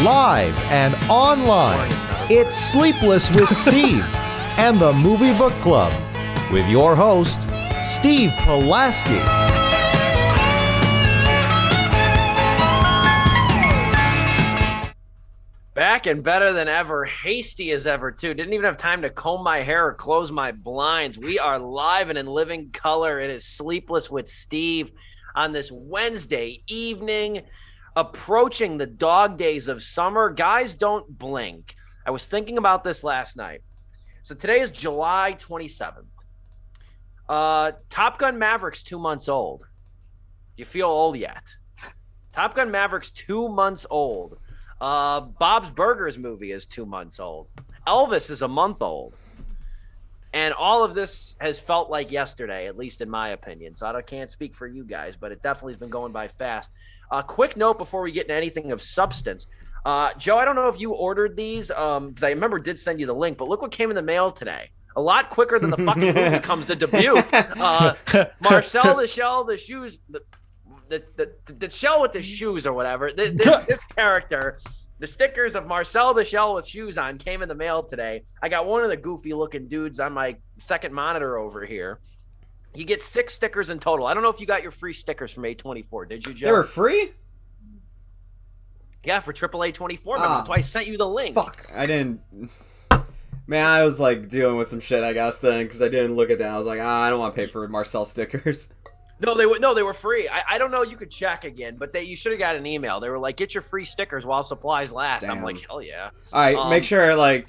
live and online. It's Sleepless with Steve and the Movie Book Club with your host, Steve Pulaski. Back and better than ever, hasty as ever, too. Didn't even have time to comb my hair or close my blinds. We are live and in living color. It is Sleepless with Steve on this Wednesday evening, approaching the dog days of summer. Guys, don't blink. I was thinking about this last night. So today is July 27th. Top Gun Maverick's 2 months old. You feel old yet? Top Gun Maverick's 2 months old. Bob's Burgers movie is 2 months old. Elvis is a month old. And all of this has felt like yesterday, at least in my opinion. So I can't speak for you guys, but it definitely has been going by fast. Quick note before we get into anything of substance. Joe, I don't know if you ordered these, because I remember did send you the link, but look what came in the mail today. A lot quicker than the fucking movie comes to Dubuque. Marcel the Shell, the shoes... The shell with the shoes or whatever. This character, the stickers of Marcel the Shell with shoes on came in the mail today. I got one of the goofy looking dudes on my second monitor over here. You get 6 stickers in total. I don't know if you got your free stickers from A24. Did you, Joe? They were free? Yeah, for AAA 24 members. That's why I sent you the link. Fuck. I didn't... Man, I was like dealing with some shit, I guess, then, because I didn't look at that. I was like, I don't want to pay for Marcel stickers. No, they were free. I don't know. You could check again, but you should have got an email. They were like, "Get your free stickers while supplies last." Damn. I'm like, hell yeah! All right, make sure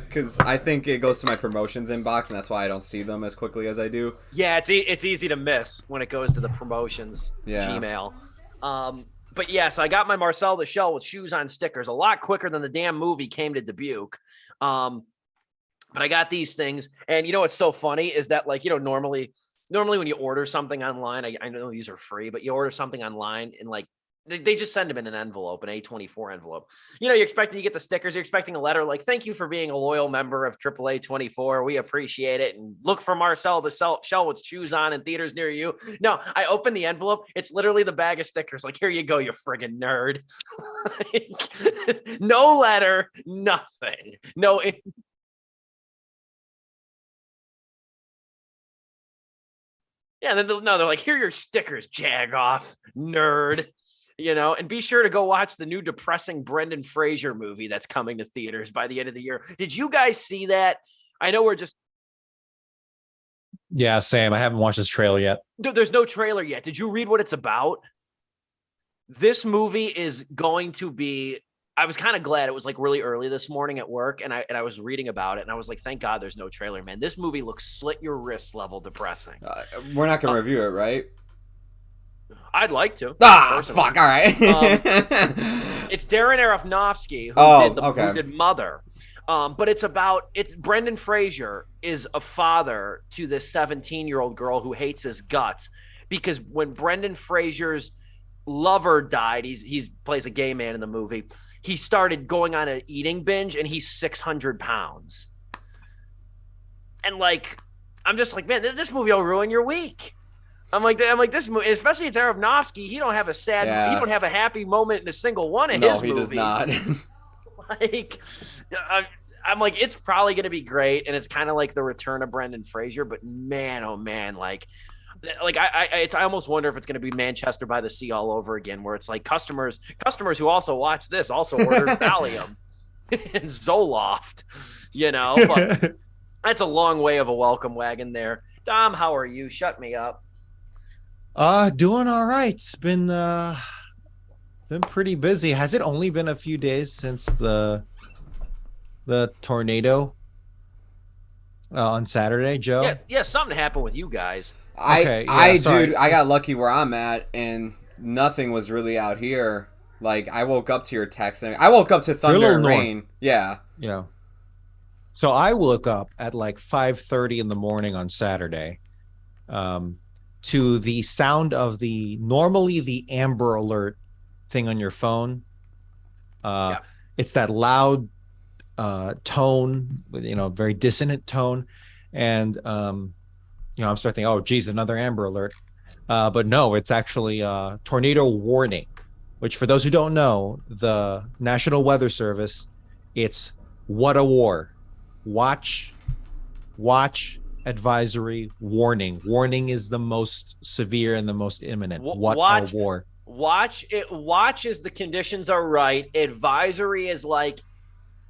because I think it goes to my promotions inbox, and that's why I don't see them as quickly as I do. Yeah, it's easy to miss when it goes to the promotions Gmail. But yeah, so I got my Marcel the Shell with shoes on stickers a lot quicker than the damn movie came to Dubuque. But I got these things, and you know what's so funny is that normally when you order something online, I know these are free, but you order something online and they just send them in an envelope, an A24 envelope. You're expecting to get the stickers. You're expecting a letter like, "Thank you for being a loyal member of AAA 24. We appreciate it. And look for Marcel the Shell with shoes on in theaters near you." No, I open the envelope. It's literally the bag of stickers. Like, here you go, you friggin' nerd. No letter, nothing. No. Yeah, they're like, "Here are your stickers, jag off, nerd." And be sure to go watch the new depressing Brendan Fraser movie that's coming to theaters by the end of the year. Did you guys see that? I know we're just... Yeah, same. I haven't watched this trailer yet. There's no trailer yet. Did you read what it's about? This movie is going to be... I was kind of glad it was really early this morning at work, and I was reading about it, and I was like, thank God there's no trailer, man. This movie looks slit your wrist level depressing. We're not going to review it, right? I'd like to. Personally. Fuck, all right. It's Darren Aronofsky who did Mother. But it's Brendan Fraser is a father to this 17-year-old girl who hates his guts because when Brendan Fraser's lover died, he plays a gay man in the movie. He started going on an eating binge, and he's 600 pounds. And I'm just like, man, this movie will ruin your week. I'm like this movie, especially it's Aronofsky. He don't have a he don't have a happy moment in a single one of his movies. No, he does not. I'm like, it's probably going to be great, and it's kind of like the return of Brendan Fraser. But man, oh man, I almost wonder if it's going to be Manchester by the Sea all over again, where it's like customers who also watch this also ordered Valium and Zoloft, But that's a long way of a welcome wagon there. Dom, how are you? Shut me up. Doing all right. It's been pretty busy. Has it only been a few days since the tornado on Saturday, Joe? Yeah, something happened with you guys. Dude, I got lucky where I'm at, and nothing was really out here. I woke up to your text, and I woke up to thunder and rain. North. Yeah. So I woke up at 5:30 in the morning on Saturday, to the sound of normally the Amber Alert thing on your phone. It's that loud tone, very dissonant tone, and I'm starting to think, oh geez, another Amber Alert, but no, it's actually a tornado warning. which for those who don't know, the National Weather Service, it's what a war. Watch, advisory, warning. Warning is the most severe and the most imminent. What a war. Watch as the conditions are right. Advisory is like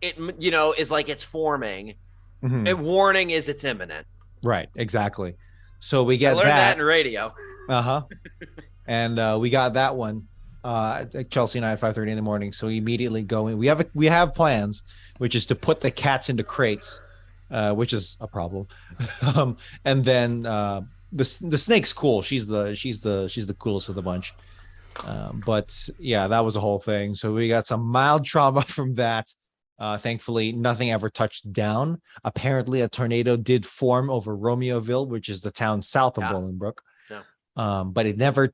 it's forming. Mm-hmm. And warning is it's imminent. Right, exactly. So we get I learned that in radio. And we got that one. Chelsea and I at 5:30 in the morning. So we immediately go in. We have plans, which is to put the cats into crates, which is a problem. And then the snake's cool. She's the coolest of the bunch. But yeah, that was a whole thing. So we got some mild trauma from that. Thankfully, nothing ever touched down. Apparently, a tornado did form over Romeoville, which is the town south of Bolingbrook. Yeah. But it never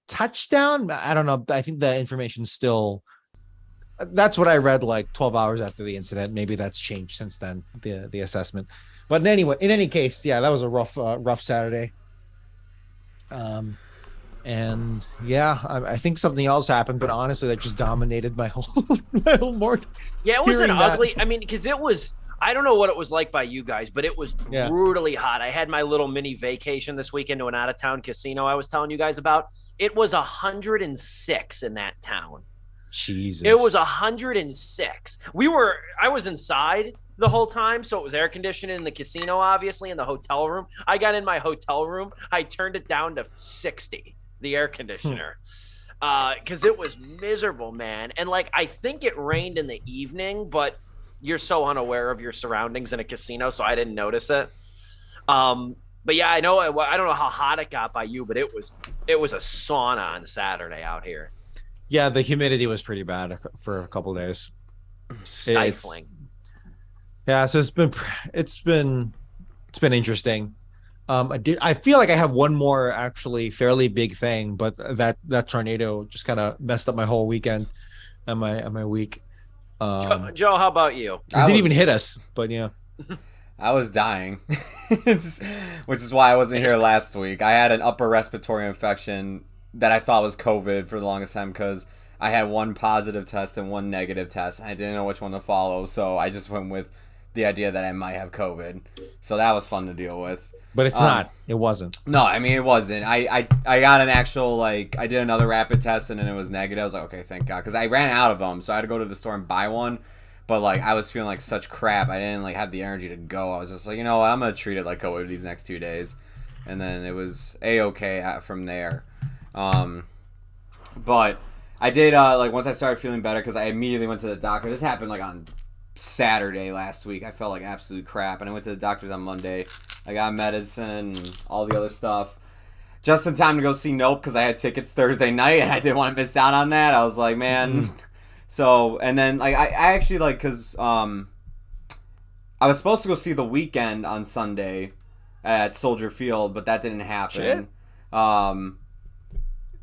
touched down. I don't know. I think the information still. That's what I read like 12 hours after the incident. Maybe that's changed since then, the assessment. But anyway, in any case, yeah, that was a rough Saturday. And yeah, I think something else happened, but honestly, that just dominated my whole morning. Yeah, it wasn't ugly. I mean, because it was, I don't know what it was like by you guys, but it was brutally hot. I had my little mini vacation this weekend to an out-of-town casino I was telling you guys about. It was 106 in that town. Jesus. It was 106. I was inside the whole time, so it was air conditioning in the casino, obviously, in the hotel room. I got in my hotel room. I turned it down to 60, the air conditioner, because it was miserable, man. And like, I think it rained in the evening, but you're so unaware of your surroundings in a casino, so I didn't notice it. But yeah, I don't know how hot it got by you, but it was a sauna on Saturday out here. Yeah, the humidity was pretty bad for a couple of days. Stifling. So it's been interesting. I feel like I have one more actually fairly big thing, but that tornado just kind of messed up my whole weekend and my week. Joe, how about you? It didn't even hit us, but yeah. I was dying, which is why I wasn't here last week. I had an upper respiratory infection that I thought was COVID for the longest time because I had one positive test and one negative test. And I didn't know which one to follow, so I just went with the idea that I might have COVID. So that was fun to deal with. But it's not. It wasn't. No, I mean, it wasn't. I got an actual, I did another rapid test and then it was negative. I was like, okay, thank God. Because I ran out of them, so I had to go to the store and buy one. But, I was feeling like such crap. I didn't, have the energy to go. I was just like, you know what? I'm going to treat it like COVID these next 2 days. And then it was A-okay from there. But I did, once I started feeling better, because I immediately went to the doctor. This happened, on Saturday last week. I felt like absolute crap. And I went to the doctor's on Monday. I got medicine and all the other stuff. Just in time to go see Nope, because I had tickets Thursday night, and I didn't want to miss out on that. I was like, man... So, and then, I actually, because, I was supposed to go see The Weeknd on Sunday at Soldier Field, but that didn't happen. Shit.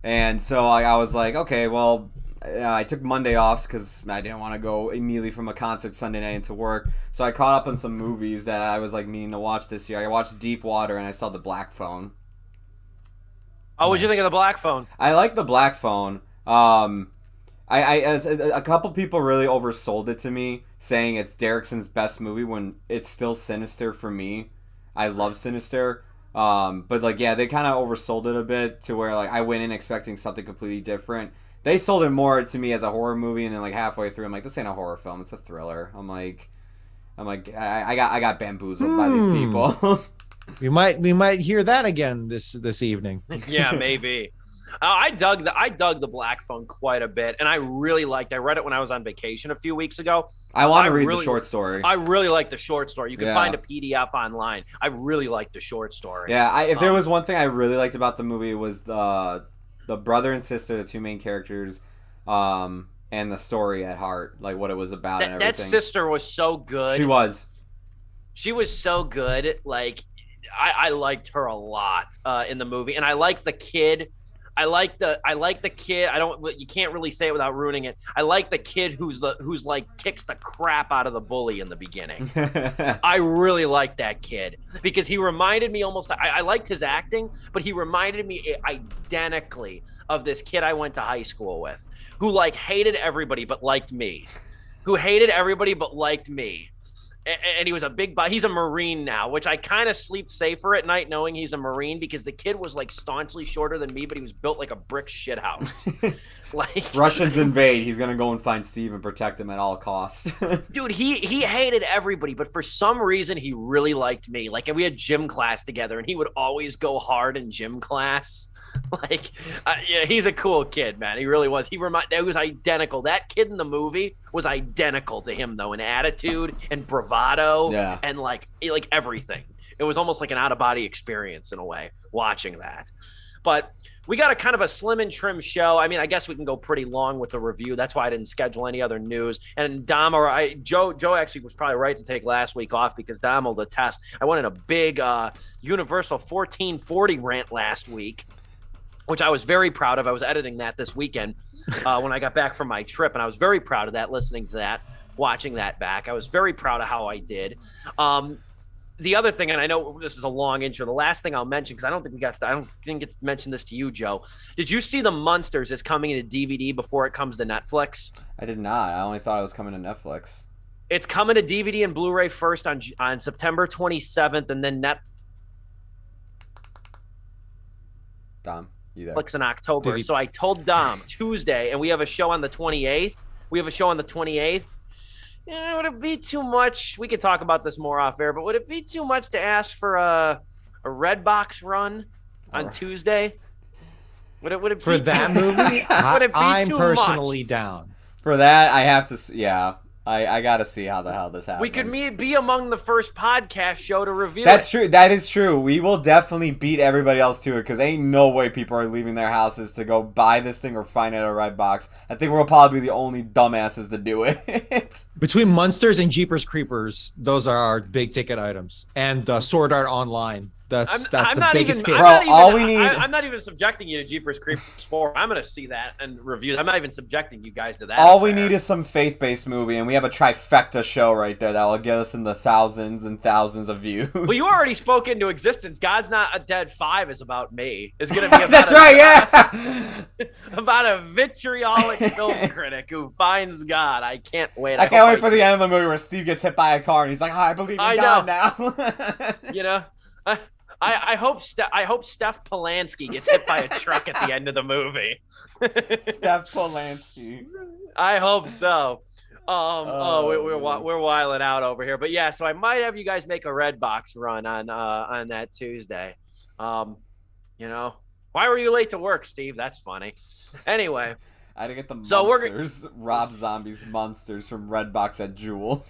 And so, I was like, okay, well, I took Monday off because I didn't want to go immediately from a concert Sunday night into work. So I caught up on some movies that I was, meaning to watch this year. I watched Deep Water, and I saw The Black Phone. Oh, what'd you think of The Black Phone? I like The Black Phone. A couple people really oversold it to me, saying it's Derrickson's best movie when it's still Sinister for me. I love Sinister. But they kind of oversold it a bit to where I went in expecting something completely different. They sold it more to me as a horror movie, and then halfway through, I'm like, this ain't a horror film, it's a thriller. I got bamboozled by these people. we might hear that again this evening. Yeah, maybe. I dug the Black Phone quite a bit, and I really liked. I read it when I was on vacation a few weeks ago. I want to read the short story. I really like the short story. You can find a PDF online. I really like the short story. Yeah, if there was one thing I really liked about the movie, it was the brother and sister, the two main characters, and the story at heart, what it was about and everything. That sister was so good. She was so good. I liked her a lot in the movie, and I liked the kid. I like the kid. You can't really say it without ruining it. I like the kid who's kicks the crap out of the bully in the beginning. I really like that kid because he reminded me almost. I liked his acting, but he reminded me identically of this kid I went to high school with, who like hated everybody but liked me, who hated everybody but liked me. And he was a big he's a Marine now, which I kind of sleep safer at night knowing he's a Marine, because the kid was like staunchly shorter than me, but he was built like a brick shithouse. Like Russians invade, he's gonna go and find Steve and protect him at all costs. Dude, he hated everybody, but for some reason he really liked me. Like, and we had gym class together, and he would always go hard in gym class. Like, yeah, he's a cool kid, man. He really was. He was identical. That kid in the movie was identical to him, though, in attitude and bravado, and like everything. It was almost like an out-of-body experience in a way, watching that. But we got a kind of a slim and trim show. I mean, I guess we can go pretty long with the review. That's why I didn't schedule any other news. And Dom Joe actually was probably right to take last week off, because Dom will attest. I went in a big Universal 1440 rant last week, which I was very proud of. I was editing that this weekend when I got back from my trip, and I was very proud of that, listening to that, watching that back. I was very proud of how I did. The other thing, and I know this is a long intro, the last thing I'll mention, because I didn't get to mention this to you, Joe. Did you see The Munsters is coming into DVD before it comes to Netflix? I did not. I only thought it was coming to Netflix. It's coming to DVD and Blu-ray first on September 27th, and then Dom, you there? Netflix in October. So I told Dom Tuesday, and we have a show on the 28th. Would it be too much? We could talk about this more off air, but would it be too much to ask for a Redbox run on Tuesday? Would it for that movie? I'm personally much? Down. For that, I have to. Yeah, I got to see how the hell this happens. We could be among the first podcast show to review That's true. That is true. We will definitely beat everybody else to it, because ain't no way people are leaving their houses to go buy this thing or find it at a Redbox. I think we'll probably be the only dumbasses to do it. Between Munsters and Jeepers Creepers, those are our big ticket items. And Sword Art Online. That's the biggest hit. I'm not even subjecting you to Jeepers Creepers 4. I'm going to see that and review. I'm not even subjecting you guys to that. All we need is some faith-based movie, and we have a trifecta show right there that will get us in the thousands and thousands of views. Well, you already spoke into existence. God's Not a Dead 5 is about me. It's going to be about That's right, yeah. about a vitriolic film critic who finds God. I can't wait. I can't wait for the end of the movie where Steve gets hit by a car and he's like, I believe in God now. You know? I hope Steph Pulaski gets hit by a truck at the end of the movie. Steph Pulaski. I hope so. We're wilding out over here, but yeah. So I might have you guys make a Redbox run on that Tuesday. You know, why were you late to work, Steve? That's funny. Anyway, I had to get the Munsters, Rob Zombie's Munsters from Redbox at Jewel.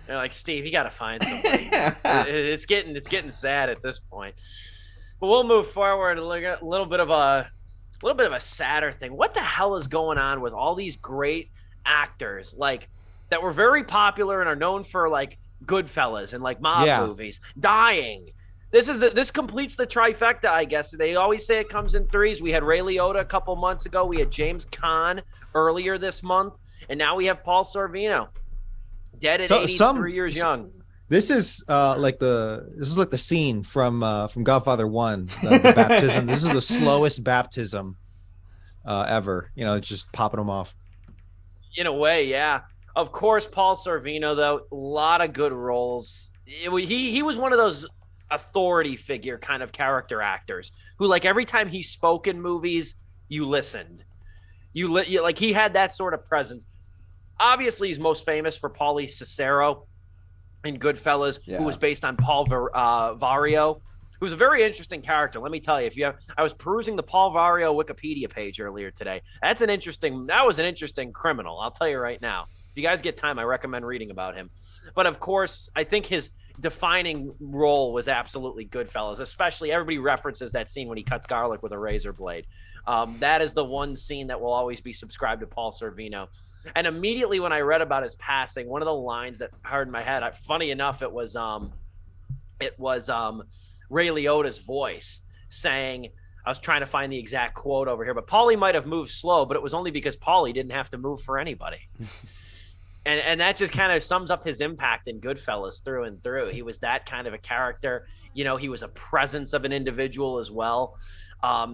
They're like, Steve, you got to find somebody. It's getting sad at this point. But we'll move forward. A little bit of a sadder thing. What the hell is going on with all these great actors like that were very popular and are known for like Goodfellas and like mob movies dying? This completes the trifecta, I guess. They always say it comes in threes. We had Ray Liotta a couple months ago. We had James Caan earlier this month, and now we have Paul Sorvino. Dead at 83 years young. This is like the scene from Godfather 1, the baptism. This is the slowest baptism ever. You know, it's just popping them off. In a way, yeah. Of course, Paul Sorvino, though, a lot of good roles. He was one of those authority figure kind of character actors who, like, every time he spoke in movies, you listened. Like, he had that sort of presence. Obviously, he's most famous for Paulie Cicero in Goodfellas, who was based on Paul Vario, who's a very interesting character. Let me tell you, I was perusing the Paul Vario Wikipedia page earlier today. That was an interesting criminal. I'll tell you right now. If you guys get time, I recommend reading about him. But of course, I think his defining role was absolutely Goodfellas. Especially, everybody references that scene when he cuts garlic with a razor blade. That is the one scene that will always be subscribed to Paul Sorvino. And immediately when I read about his passing, one of the lines that heard in my head, funny enough, it was Ray Liotta's voice saying, I was trying to find the exact quote over here, but Paulie might have moved slow, but it was only because Paulie didn't have to move for anybody. and that just kind of sums up his impact in Goodfellas through and through. He was that kind of a character. He was a presence of an individual as well.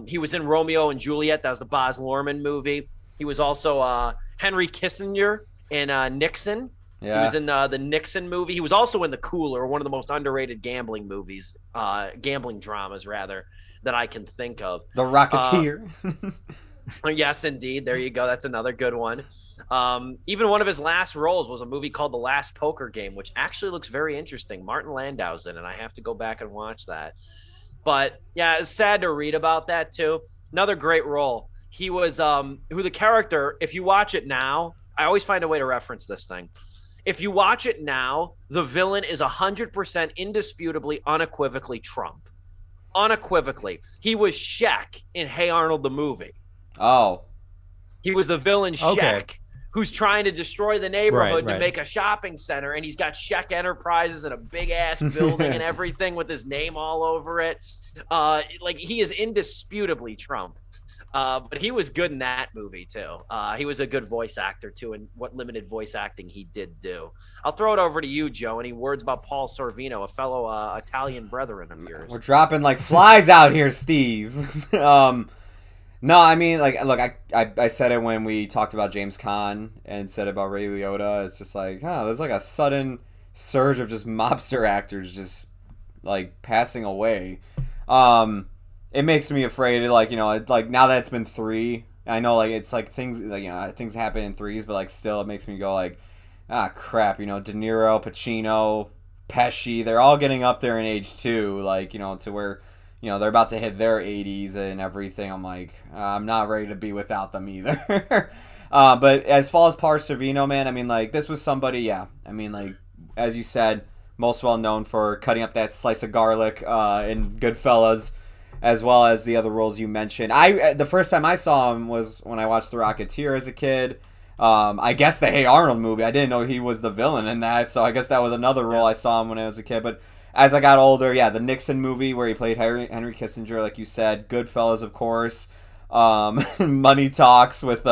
He was in Romeo and Juliet. That was the Baz Luhrmann movie. He was also Henry Kissinger in Nixon. Yeah. He was in the Nixon movie. He was also in The Cooler, one of the most underrated gambling dramas, rather, that I can think of. The Rocketeer. Yes, indeed. There you go. That's another good one. Even one of his last roles was a movie called The Last Poker Game, which actually looks very interesting. Martin Landau's in it, and I have to go back and watch that. But yeah, it's sad to read about that too. Another great role. He was who the character, if you watch it now, I always find a way to reference this thing. If you watch it now, the villain is 100% indisputably, unequivocally Trump. Unequivocally. He was Shaq in Hey Arnold the movie. Oh. He was the villain Shaq, who's trying to destroy the neighborhood to make a shopping center, and he's got Shaq Enterprises and a big-ass building and everything with his name all over it. He is indisputably Trump. But he was good in that movie, too. He was a good voice actor, too, and what limited voice acting he did do. I'll throw it over to you, Joe. Any words about Paul Sorvino, a fellow Italian brethren of yours? We're dropping like flies out here, Steve. No, I mean, look, I said it when we talked about James Caan and said about Ray Liotta. It's just like, there's like a sudden surge of just mobster actors just like passing away. It makes me afraid. Like now that it's been 3, I know it's like things things happen in 3s, but still it makes me go like, crap. De Niro, Pacino, Pesci, they're all getting up there in age too. To where. They're about to hit their 80s and everything. I'm like, I'm not ready to be without them either. But as far as Paul Sorvino, man, I mean, this was somebody, as you said, most well known for cutting up that slice of garlic in Goodfellas, as well as the other roles you mentioned. The first time I saw him was when I watched The Rocketeer as a kid. I guess the Hey Arnold movie. I didn't know he was the villain in that, so I guess that was another role I saw him when I was a kid. But as I got older, the Nixon movie where he played Henry Kissinger, like you said, Goodfellas, of course, Money Talks with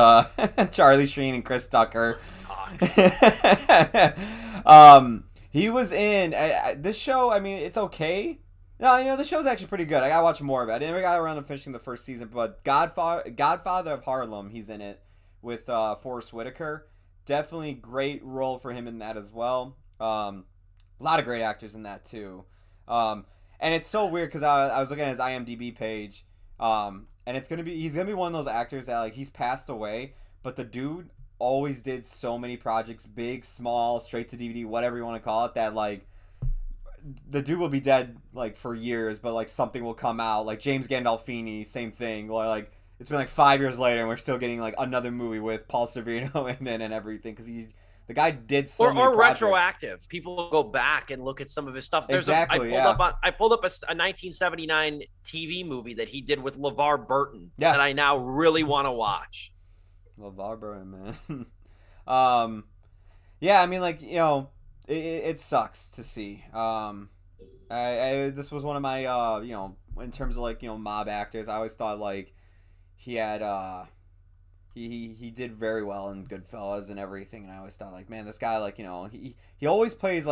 Charlie Sheen and Chris Tucker. He was in this show. I mean, it's okay. No, the show's actually pretty good. I gotta watch more of it. I never got around to finishing the first season, but Godfather of Harlem, he's in it with Forrest Whitaker. Definitely great role for him in that as well. A lot of great actors in that too, and it's so weird because I was looking at his IMDb page, and he's gonna be one of those actors that he's passed away, but the dude always did so many projects, big, small, straight to DVD, whatever you want to call it, that the dude will be dead for years, but something will come out, like James Gandolfini, same thing, it's been 5 years later and we're still getting like another movie with Paul Sorvino and everything because the guy did so many projects. Retroactive. People will go back and look at some of his stuff. I pulled up a 1979 TV movie that he did with LeVar Burton that I now really want to watch. LeVar Burton, man. Yeah, I mean, it sucks to see. This was one of my, in terms of mob actors, I always thought he had he did very well in Goodfellas and everything, and I always thought man, this guy he always plays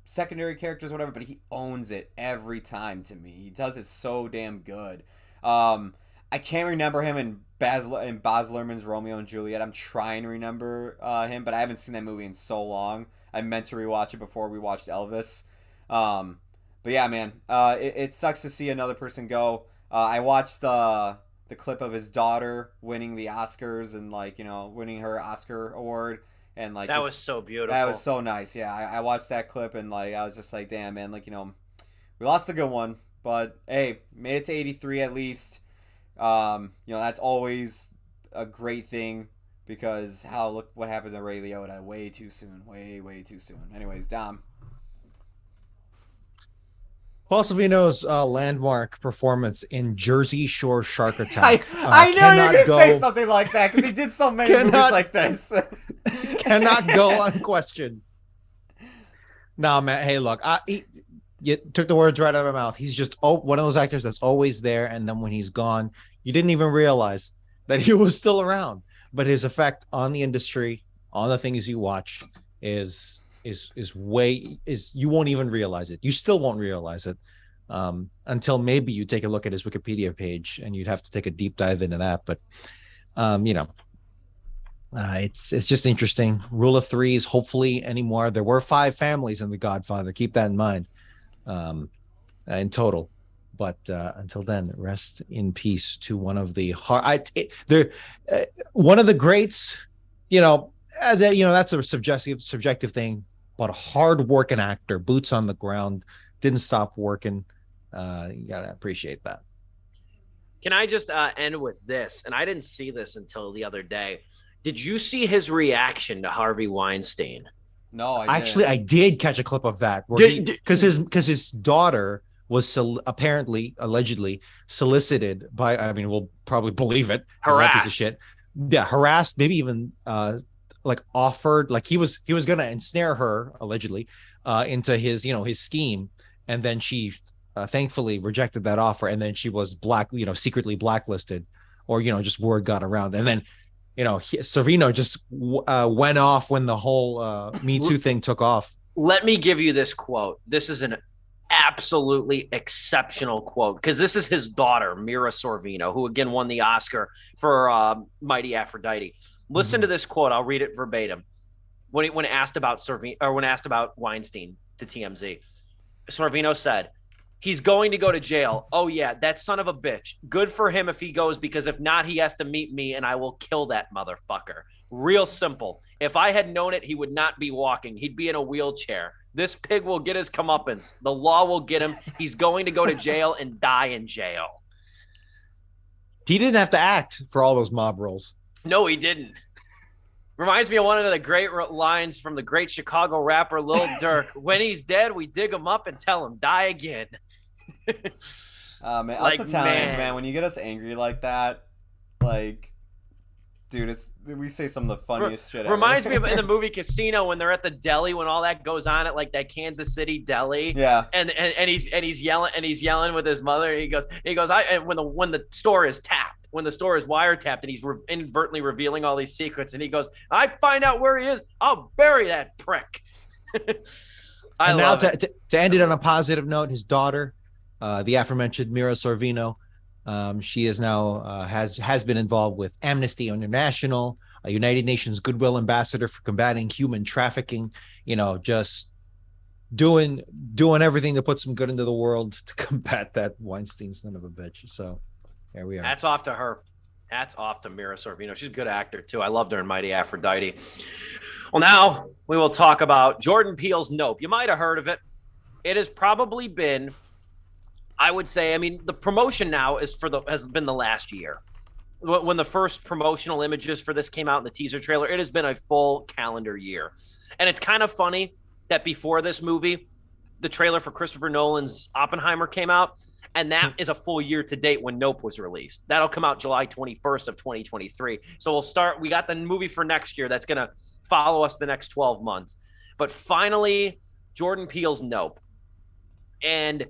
secondary characters or whatever, but he owns it every time. To me, he does it so damn good. I can't remember him in Baz Luhrmann's Romeo and Juliet. I'm trying to remember him, but I haven't seen that movie in so long. I meant to rewatch it before we watched Elvis. But yeah, man, it sucks to see another person go. I watched the clip of his daughter winning the Oscars and winning her Oscar award, and that was so beautiful. That was so nice. Yeah, I watched that clip and I was just like, damn, man, we lost a good one, but hey, made it to 83 at least. That's always a great thing because look what happened to Ray Liotta way too soon, way too soon. Anyways, Dom. Paul Sorvino's landmark performance in Jersey Shore Shark Attack. I knew you were going to say something like that because he did so many movies like this. Cannot go unquestioned. No, man. Hey, look, you took the words right out of my mouth. He's just one of those actors that's always there, and then when he's gone, you didn't even realize that he was still around. But his effect on the industry, on the things you watch, is you won't even realize it. You still won't realize it. until maybe you take a look at his Wikipedia page, and you'd have to take a deep dive into that. But it's just interesting. Rule of threes, hopefully anymore. There were 5 families in The Godfather. Keep that in mind, in total. But until then, rest in peace to one of the one of the greats. That's a subjective thing, but a hard-working actor, boots on the ground, didn't stop working. You gotta appreciate that. Can I just end with this? And I didn't see this until the other day. Did you see his reaction to Harvey Weinstein? No, I did catch a clip of that, because his daughter was allegedly solicited by, I mean, we'll probably believe it, harassed, piece of shit. Yeah, harassed, maybe even offered, like he was gonna ensnare her allegedly into his scheme, and then she thankfully rejected that offer, and then she was secretly blacklisted, or just word got around, and then Sorvino just went off when the whole Me Too thing took off. Let me give you this quote. This is an absolutely exceptional quote, because this is his daughter, Mira Sorvino, who again won the Oscar for Mighty Aphrodite. Listen to this quote. I'll read it verbatim. When asked about Weinstein to TMZ, Sorvino said, "He's going to go to jail. Oh yeah, that son of a bitch. Good for him if he goes, because if not, he has to meet me and I will kill that motherfucker. Real simple. If I had known it, he would not be walking. He'd be in a wheelchair. This pig will get his comeuppance. The law will get him. He's going to go to jail and die in jail." He didn't have to act for all those mob roles. No, he didn't. Reminds me of one of the great lines from the great Chicago rapper Lil Durk. When he's dead, we dig him up and tell him, die again. Man, us Italians, man, when you get us angry like that, dude, we say some of the funniest shit ever. Reminds me of in the movie Casino, when they're at the deli, when all that goes on at that Kansas City deli. Yeah. And he's yelling with his mother. And he goes, when the store is tapped, when the store is wiretapped, and he's inadvertently revealing all these secrets, and he goes, I find out where he is, I'll bury that prick. And now to end it on a positive note, his daughter, the aforementioned Mira Sorvino, she is now has been involved with Amnesty International, a United Nations Goodwill Ambassador for combating human trafficking. Just doing everything to put some good into the world to combat that Weinstein son of a bitch. So there we are. Hats off to her. Hats off to Mira Sorvino. She's a good actor too. I loved her in Mighty Aphrodite. Well, now we will talk about Jordan Peele's Nope. You might have heard of it. It has probably been, I would say, I mean, the promotion now has been the last year. When the first promotional images for this came out in the teaser trailer, it has been a full calendar year. And it's kind of funny that before this movie, the trailer for Christopher Nolan's Oppenheimer came out, and that is a full year to date when Nope was released. That'll come out July 21st of 2023. So we got the movie for next year that's going to follow us the next 12 months. But finally, Jordan Peele's Nope. And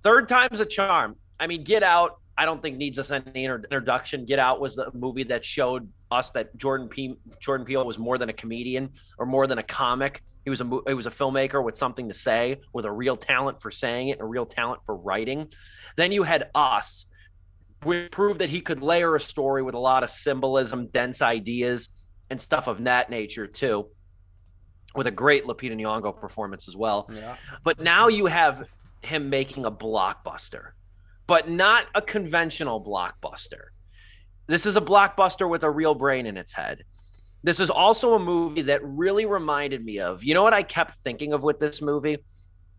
third time's a charm. I mean, Get Out, I don't think needs us any introduction. Get Out was the movie that showed us that Jordan Peele was more than a comedian or more than a comic. He was a filmmaker with something to say, with a real talent for saying it and a real talent for writing. Then you had Us, which proved that he could layer a story with a lot of symbolism, dense ideas, and stuff of that nature too, with a great Lupita Nyong'o performance as well. Yeah. But now you have him making a blockbuster, but not a conventional blockbuster. This is a blockbuster with a real brain in its head. This is also a movie that really reminded me of, you know what I kept thinking of with this movie?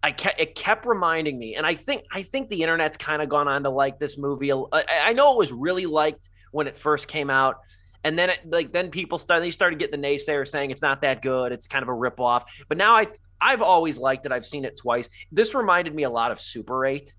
It kept reminding me, and I think the internet's kind of gone on to like this movie. I know it was really liked when it first came out, and then then people started getting the naysayers saying it's not that good, it's kind of a ripoff. But now I've always liked it. I've seen it twice. This reminded me a lot of Super 8.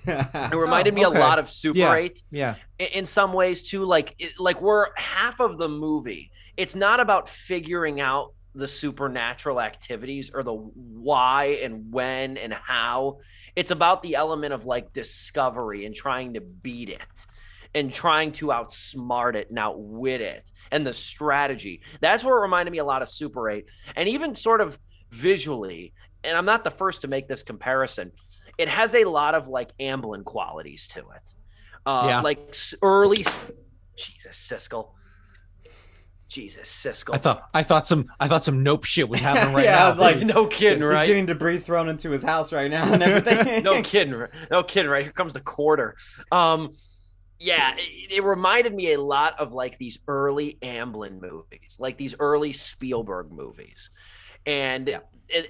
It reminded me a lot of Super 8. Yeah. In some ways too, like we're half of the movie. It's not about figuring out the supernatural activities or the why and when and how. It's about the element of discovery and trying to beat it and trying to outsmart it and outwit it, and the strategy. That's where it reminded me a lot of Super 8. And even sort of visually, and I'm not the first to make this comparison, it has a lot of like Amblin qualities to it. Yeah. Like early, Jesus Siskel. Jesus Siskel. I thought some nope shit was happening right Yeah, now. I was like, no kidding, right? He's getting debris thrown into his house right now and everything. No kidding, right? Here comes the quarter. Yeah, it reminded me a lot of like these early Amblin movies, like these early Spielberg movies, and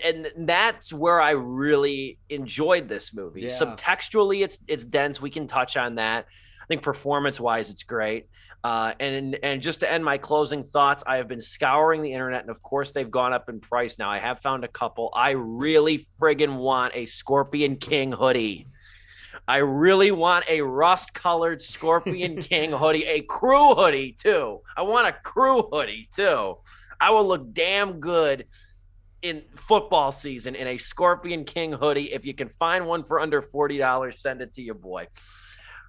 and that's where I really enjoyed this movie. Yeah. Subtextually, it's dense. We can touch on that. I think performance wise, it's great. And just to end my closing thoughts, I have been scouring the internet, and of course they've gone up in price now. I have found a couple. I really friggin' want a Scorpion King hoodie. I really want a rust-colored Scorpion King hoodie, a crew hoodie too. I want a crew hoodie too. I will look damn good in football season in a Scorpion King hoodie. If you can find one for under $40, send it to your boy.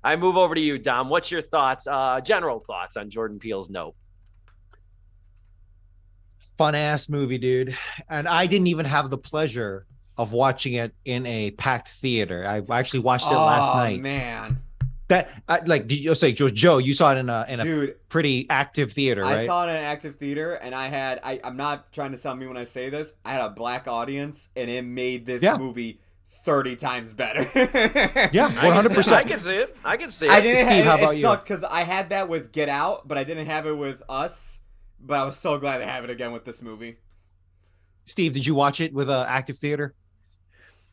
I move over to you, Dom. What's your thoughts, general thoughts on Jordan Peele's Nope? Fun ass movie, dude. And I didn't even have the pleasure of watching it in a packed theater. I actually watched it last night. Oh man, did you say Joe? You saw it in a dude, pretty active theater, right? I saw it in an active theater, and I'm not trying to sound mean when I say this. I had a black audience, and it made this movie 30 times better. Yeah, 100%. I can see it. I can see it. I didn't. Steve, how about it you? sucked because I had that with Get Out, but I didn't have it with Us. But I was so glad to have it again with this movie. Steve, did you watch it with an active theater?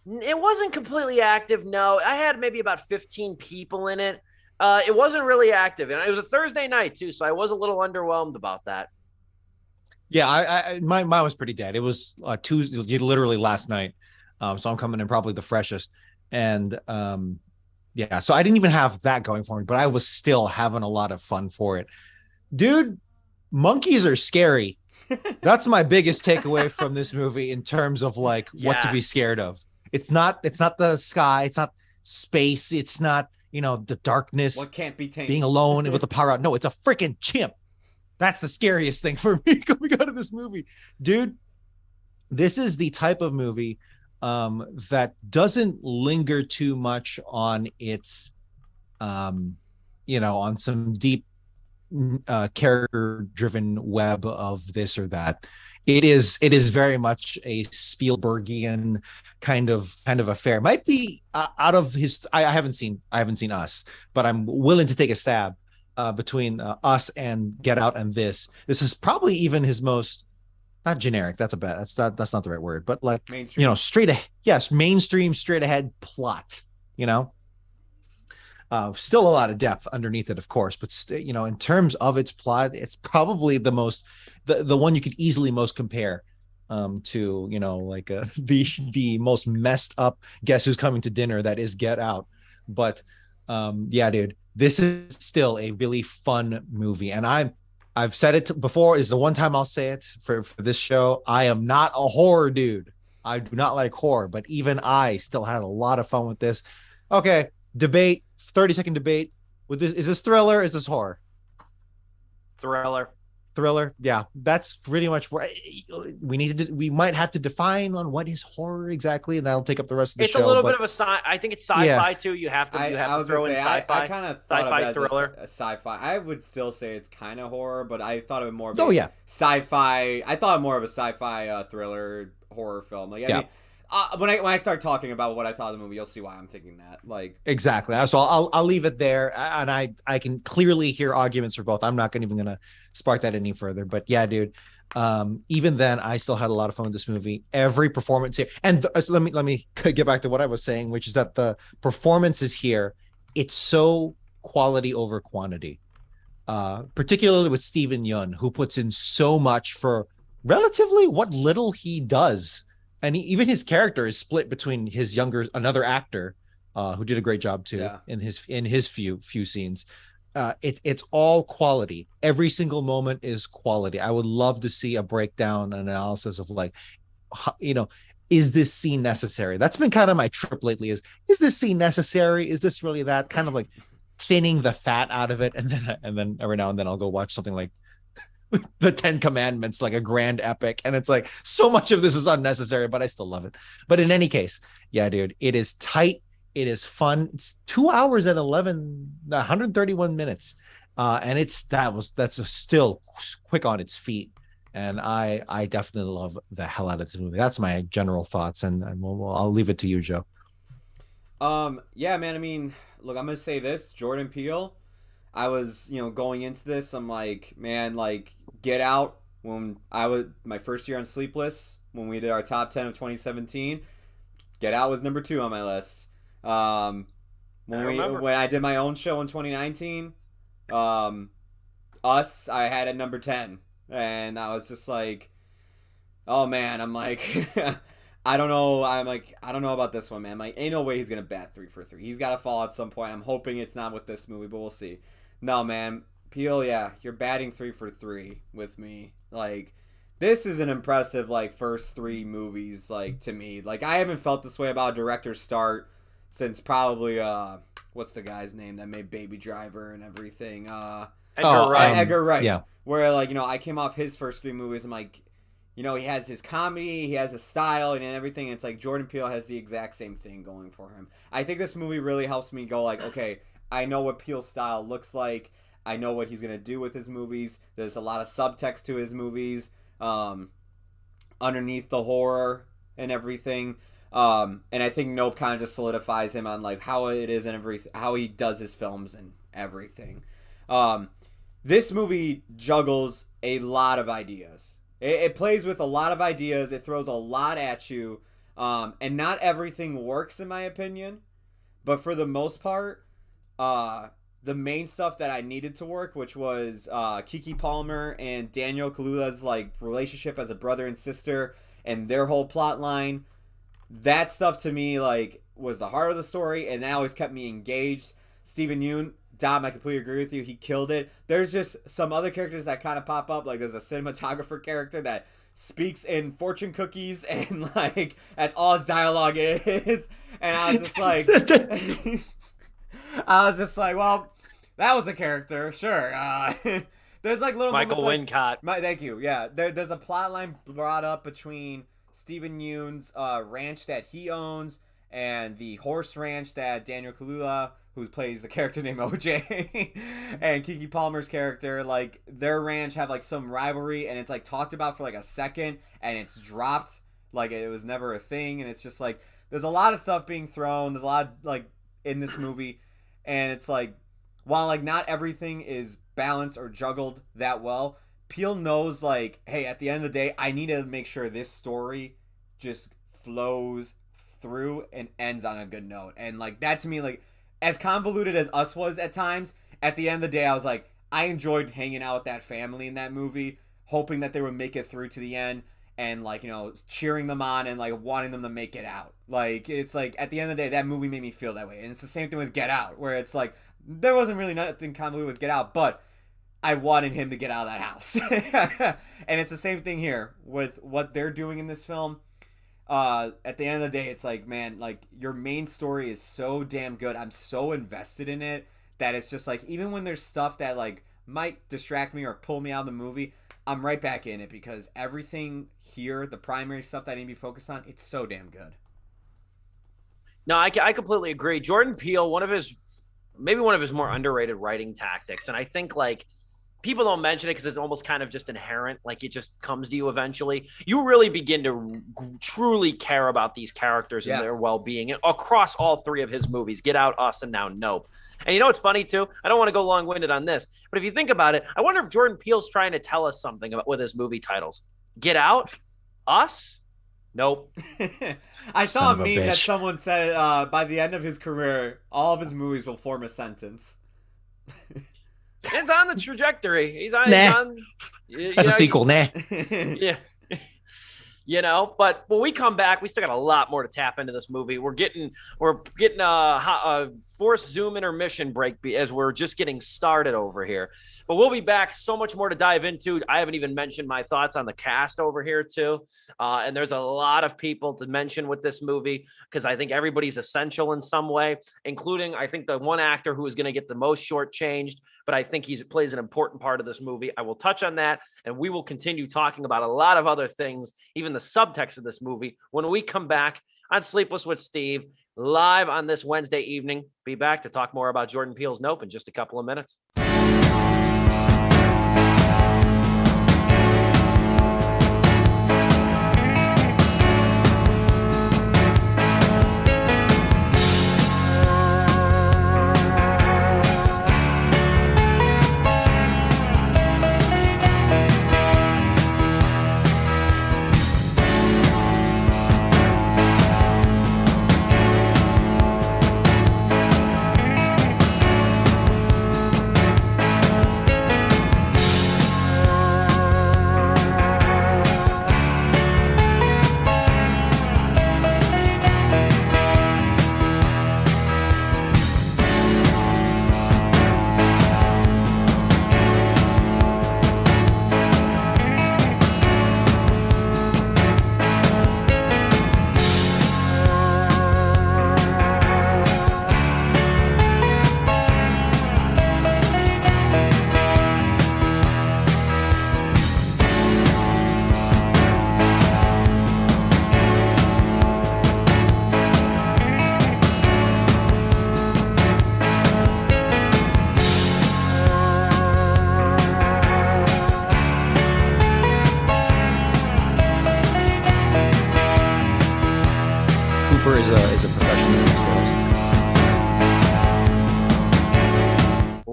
It wasn't completely active, no. I had maybe about 15 people in it. It wasn't really active, and it was a Thursday night too, so I was a little underwhelmed about that. Yeah, mine was pretty dead. It was Tuesday, literally last night. So I'm coming in probably the freshest, and yeah, so I didn't even have that going for me, but I was still having a lot of fun for it, dude. Monkeys are scary. That's my biggest takeaway from this movie in terms of like what to be scared of. It's not the sky, it's not space, it's not, the darkness. What can't be tamed? Being alone with the power out. No, it's a freaking chimp. That's the scariest thing for me coming out of this movie. Dude, this is the type of movie that doesn't linger too much on its on some deep character driven web of this or that. It is very much a Spielbergian kind of affair. Might be out of his. I haven't seen Us, but I'm willing to take a stab between Us and Get Out and this. This is probably even his most, not generic. That's not the right word, but like mainstream. Straight ahead. Yes, mainstream, straight ahead plot. Still a lot of depth underneath it, of course, but in terms of its plot, it's probably the most, the one you could easily most compare to, like the most messed up Guess Who's Coming to Dinner that is Get Out. But yeah, dude, this is still a really fun movie, and I've said it before. Is the one time I'll say it for this show. I am not a horror dude. I do not like horror, but even I still had a lot of fun with this. Okay, debate. 30-second debate with this. Is this thriller? Is this horror? Thriller. Yeah, that's pretty much where we might have to define on what is horror exactly, and that'll take up the rest of the show. It's a little bit of a I think it's sci-fi too. You have to throw in sci-fi. I kind of thought sci-fi of it as thriller. a sci-fi. I would still say it's kind of horror, but I thought of it more of sci-fi. I thought more of a sci-fi thriller horror film. Like, I mean, when I start talking about what I thought of the movie, you'll see why I'm thinking that. Like, exactly. So I'll leave it there, and I can clearly hear arguments for both. I'm not even gonna spark that any further. But yeah, dude. Even then, I still had a lot of fun with this movie. Every performance here, and so let me get back to what I was saying, which is that the performances here, it's so quality over quantity. Particularly with Steven Yeun, who puts in so much for relatively what little he does. And even his character is split between another actor who did a great job too in his few scenes. It's all quality. Every single moment is quality. I would love to see a breakdown, an analysis of like, is this scene necessary? That's been kind of my trip lately. Is this scene necessary? Is this really that? Kind of like thinning the fat out of it, and then every now and then I'll go watch something like the 10 Commandments, like a grand epic. And it's like so much of this is unnecessary, but I still love it. But in any case, yeah, dude, it is tight. It is fun. It's 2 hours and 131 minutes. And that's still quick on its feet. And I definitely love the hell out of this movie. That's my general thoughts. And I'll leave it to you, Joe. Yeah, man. I mean, look, I'm gonna say this: Jordan Peele. I was, going into this, I'm like, man, like, Get Out. When I was my first year on Sleepless, when we did our top 10 of 2017, Get Out was number 2 on my list. When I did my own show in 2019, Us, I had at number 10, and I was just like, oh man, I'm like. I don't know. I'm like, I don't know about this one, man. Like, ain't no way he's gonna bat 3 for 3. He's got to fall at some point. I'm hoping it's not with this movie, but we'll see. No, man, Peele, yeah, you're batting 3 for 3 with me. Like, this is an impressive first 3 movies. Like, to me, like, I haven't felt this way about a director's start since probably what's the guy's name that made Baby Driver and everything? Edgar Wright. Edgar Wright. Yeah. Where I came off his first 3 movies. I'm like. He has his comedy, he has his style, and everything. It's like Jordan Peele has the exact same thing going for him. I think this movie really helps me go like, okay, I know what Peele's style looks like. I know what he's going to do with his movies. There's a lot of subtext to his movies, underneath the horror and everything. And I think Nope kind of just solidifies him on like how it is and how he does his films and everything. This movie juggles a lot of ideas. It plays with a lot of ideas. It throws a lot at you. And not everything works, in my opinion. But for the most part, the main stuff that I needed to work, which was Keke Palmer and Daniel Kaluuya's relationship as a brother and sister and their whole plot line, that stuff to me was the heart of the story, and that always kept me engaged. Steven Yeun, Dom, I completely agree with you. He killed it. There's just some other characters that kind of pop up. Like there's a cinematographer character that speaks in fortune cookies, and that's all his dialogue is. And I was just like, well, that was a character, sure. There's little Michael Wincott. Thank you. Yeah, there's a plot line brought up between Steven Yeun's ranch that he owns and the horse ranch that Daniel Kaluuya, who plays the character named OJ, and Keke Palmer's character, their ranch have some rivalry, and it's talked about for a second, and it's dropped it was never a thing, and it's just there's a lot of stuff being thrown. There's a lot in this movie, and it's while not everything is balanced or juggled that well, Peele knows hey, at the end of the day, I need to make sure this story just flows through and ends on a good note. And that to me, as convoluted as Us was at times, at the end of the day, I was I enjoyed hanging out with that family in that movie, hoping that they would make it through to the end, and cheering them on and wanting them to make it out. It's at the end of the day, that movie made me feel that way. And it's the same thing with Get Out, where it's there wasn't really nothing convoluted with Get Out, but I wanted him to get out of that house. And it's the same thing here with what they're doing in this film. At the end of the day, it's man, your main story is so damn good. I'm so invested in it that it's just even when there's stuff that might distract me or pull me out of the movie, I'm right back in it, because everything here, the primary stuff that I need to be focused on, it's so damn good. No, I completely agree. Jordan Peele, maybe one of his more underrated writing tactics, and I think people don't mention it because it's almost kind of just inherent. It just comes to you eventually. You really begin to truly care about these characters and their well-being across all 3 of his movies, Get Out, Us, and now Nope. And you know what's funny, too? I don't want to go long-winded on this, but if you think about it, I wonder if Jordan Peele's trying to tell us something with his movie titles. Get Out, Us, Nope. I saw a meme that someone said by the end of his career, all of his movies will form a sentence. It's on the trajectory. He's on. That's a sequel, nah. Yeah. But when we come back, we still got a lot more to tap into this movie. We're getting forced Zoom intermission break as we're just getting started over here. But we'll be back. So much more to dive into. I haven't even mentioned my thoughts on the cast over here, too. And there's a lot of people to mention with this movie because I think everybody's essential in some way, including, I think, the one actor who is going to get the most shortchanged, but I think he plays an important part of this movie. I will touch on that, and we will continue talking about a lot of other things, even the subtext of this movie, when we come back on Sleepless with Steve, live on this Wednesday evening. Be back to talk more about Jordan Peele's Nope in just a couple of minutes. Is a professional.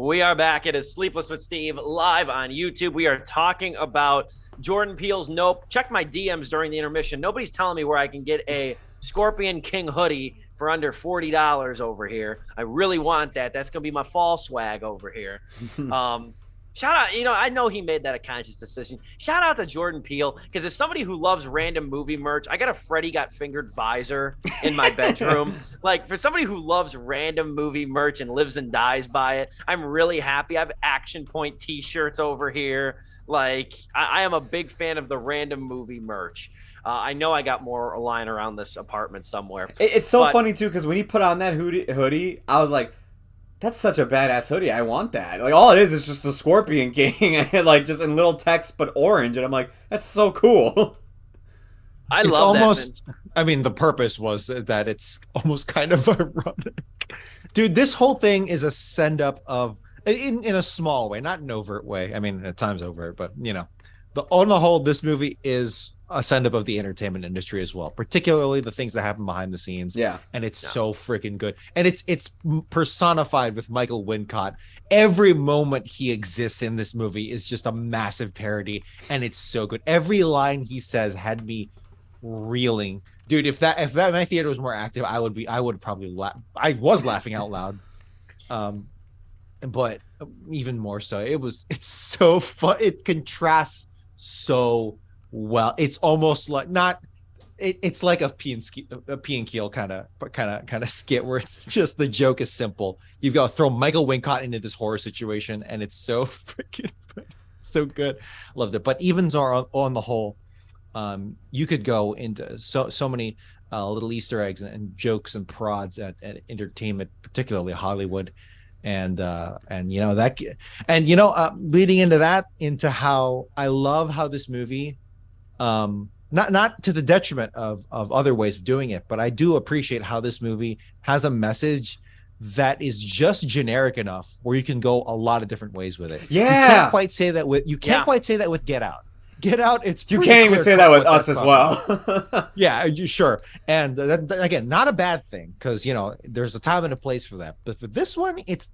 We are back. It is Sleepless with Steve live on YouTube. We are talking about Jordan Peele's Nope. Check my DMs during the intermission. Nobody's telling me where I can get a Scorpion King hoodie for under $40 over here. I really want that. That's going to be my fall swag over here. Shout out, I know he made that a conscious decision. Shout out to Jordan Peele, because as somebody who loves random movie merch, I got a Freddy Got Fingered visor in my bedroom. Like, for somebody who loves random movie merch and lives and dies by it, I'm really happy. I have Action Point t-shirts over here. Like, I am a big fan of the random movie merch. I know I got more lying around this apartment somewhere. It's so funny, too, because when he put on that hoodie, I was like, that's such a badass hoodie. I want that. Like, all it is just the Scorpion King, and like just in little text but orange, and I'm like, that's so cool. I it's love almost, that. I mean, the purpose was that it's almost kind of ironic. Dude, this whole thing is a send up of, in a small way, not an overt way. I mean, at times overt, but on the whole, this movie is a send up of the entertainment industry as well, particularly the things that happen behind the scenes. Yeah. And it's so freaking good. And it's personified with Michael Wincott. Every moment he exists in this movie is just a massive parody, and it's so good. Every line he says had me reeling. Dude, if that my theater was more active, I would probably laugh. I was laughing out loud. But even more so, it's so fun. It contrasts so well. It's almost like it's like a P and Keel kind of skit where it's just the joke is simple. You've got to throw Michael Wincott into this horror situation, and it's so freaking so good. Loved it. But even on the whole, you could go into so many little Easter eggs and jokes and prods at entertainment, particularly Hollywood. And leading into how I love how this movie, not to the detriment of other ways of doing it, but I do appreciate how this movie has a message that is just generic enough where you can go a lot of different ways with it. Yeah, you can't quite say that with Get Out. Get Out, it's you can't even say that with us as well. Yeah, sure. And that, again, not a bad thing, because there's a time and a place for that. But for this one, it's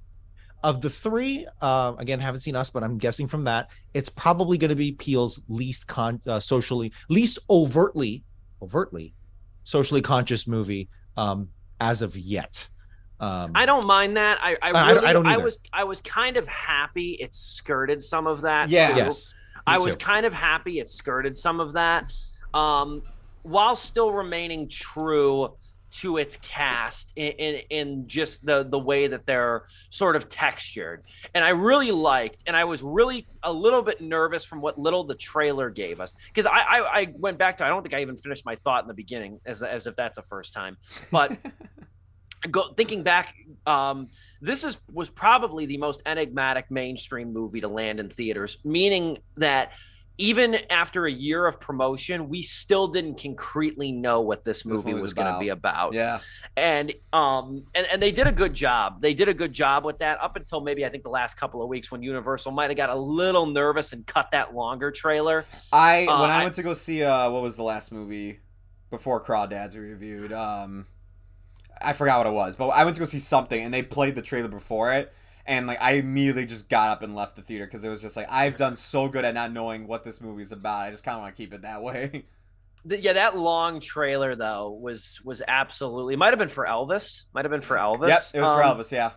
of the three. Again, haven't seen Us, but I'm guessing from that, it's probably going to be Peele's least overtly socially conscious movie as of yet. I don't mind that. I was kind of happy it skirted some of that. Yeah. Too. Yes. I was kind of happy it skirted some of that, while still remaining true to its cast in just the way that they're sort of textured. And I really liked, and I was really a little bit nervous from what little the trailer gave us, because I went back to, I don't think I even finished my thought in the beginning, as if that's a first time, but thinking back, this was probably the most enigmatic mainstream movie to land in theaters, meaning that even after a year of promotion, we still didn't concretely know what this movie was going to be about. Yeah. And they did a good job. They did a good job with that up until maybe, I think, the last couple of weeks, when Universal might have got a little nervous and cut that longer trailer. When I went to go see what was the last movie before Crawdads we reviewed? I forgot what it was, but I went to go see something, and they played the trailer before it. And, like, I immediately just got up and left the theater, because it was just like, I've done so good at not knowing what this movie's about. I just kind of want to keep it that way. Yeah, that long trailer, though, was absolutely... It might have been for Elvis. Yep, it was for Elvis, yeah.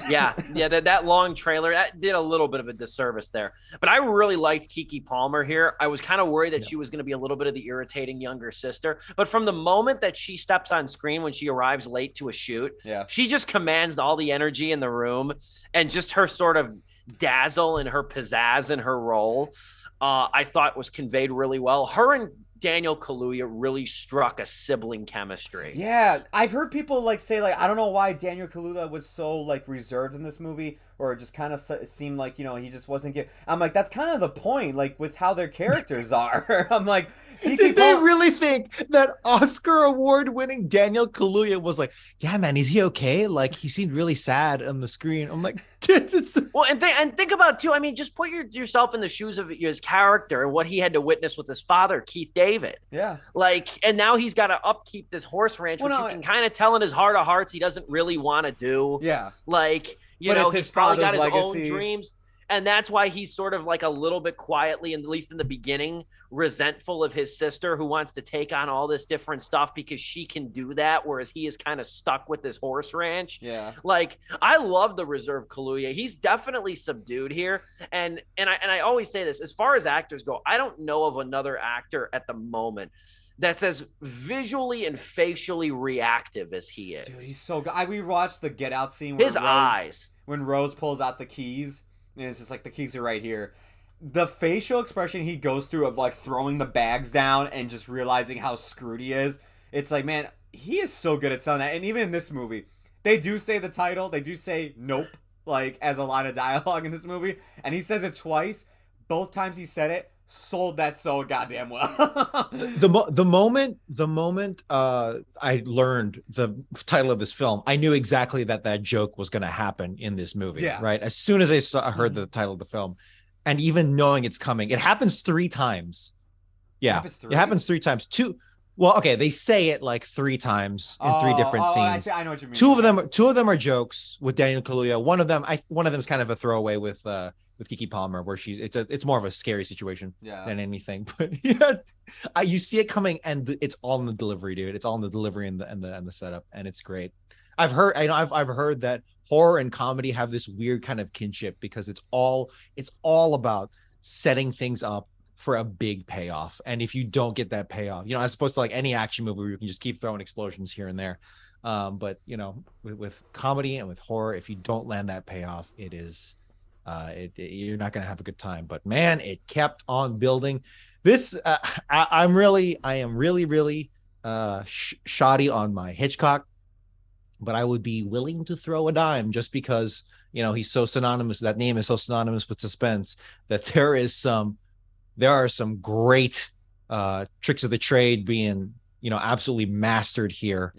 Yeah, that long trailer, that did a little bit of a disservice there. But I really liked Keke Palmer here. I was kind of worried that she was going to be a little bit of the irritating younger sister. But from the moment that she steps on screen, when she arrives late to a shoot, she just commands all the energy in the room, and just her sort of dazzle and her pizzazz in her role, I thought was conveyed really well. Her and Daniel Kaluuya really struck a sibling chemistry. Yeah, I've heard people say I don't know why Daniel Kaluuya was so reserved in this movie, or just kind of seemed like he just wasn't getting. I'm like, that's kind of the point, with how their characters are. I'm like, did they really think that Oscar award-winning Daniel Kaluuya was like, yeah, man, is he okay? He seemed really sad on the screen. I'm like, well, and think about too. I mean, just put yourself in the shoes of his character and what he had to witness with his father, Keith David. Yeah. And now he's got to upkeep this horse ranch, which you can kind of tell in his heart of hearts he doesn't really want to do. Yeah. He's probably got his own dreams. And that's why he's sort of a little bit quietly, at least in the beginning, resentful of his sister, who wants to take on all this different stuff because she can do that, whereas he is kind of stuck with this horse ranch. Yeah. I love the reserved Kaluuya. He's definitely subdued here. And I always say this, as far as actors go, I don't know of another actor at the moment that's as visually and facially reactive as he is. Dude, he's so good. We watched the Get Out scene where eyes. When Rose pulls out the keys, and it's just the keys are right here. The facial expression he goes through of throwing the bags down and just realizing how screwed he is. It's man, he is so good at selling that. And even in this movie, they do say the title. They do say nope, as a line of dialogue in this movie. And he says it twice. Both times he said it, sold that so goddamn well. the moment I learned the title of this film, I knew exactly that joke was going to happen in this movie. Yeah. Right. As soon as I heard the title of the film, and even knowing it's coming, it happens 3 times. Yeah, it happens 3 times. Well, okay, they say it 3 times in 3 different scenes. I know what you mean. Two of them are jokes with Daniel Kaluuya. One of them is kind of a throwaway with Keke Palmer, where it's more of a scary situation than anything. But you see it coming, and it's all in the delivery, dude. It's all in the delivery and the setup, and it's great. I've heard that horror and comedy have this weird kind of kinship, because it's all about setting things up for a big payoff. And if you don't get that payoff, as opposed to any action movie where you can just keep throwing explosions here and there. But with comedy and with horror, if you don't land that payoff, it is you're not going to have a good time. But man, it kept on building. This I am really shoddy on my Hitchcock, but I would be willing to throw a dime just because he's so synonymous. That name is so synonymous with suspense that there are some great tricks of the trade being absolutely mastered here.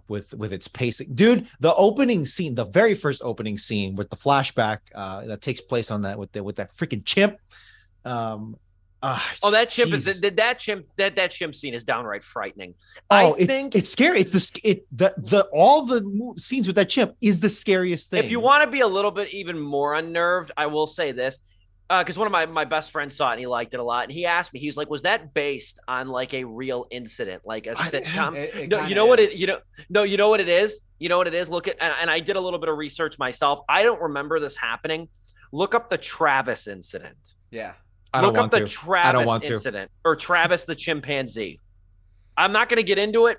With its pacing, dude. The opening scene, the very first opening scene with the flashback that takes place on that with that freaking chimp. That chimp is that chimp scene is downright frightening. It's scary. It's all the scenes with that chimp is the scariest thing. If you want to be a little bit even more unnerved, I will say this. Because one of my best friends saw it and he liked it a lot, and he asked me, he was like, "Was that based on a real incident, like a sitcom?" No, you know what it is. You know what it is. Look at, and I did a little bit of research myself. I don't remember this happening. Look up the Travis incident. Yeah, look up the Travis incident or Travis the chimpanzee. I'm not going to get into it,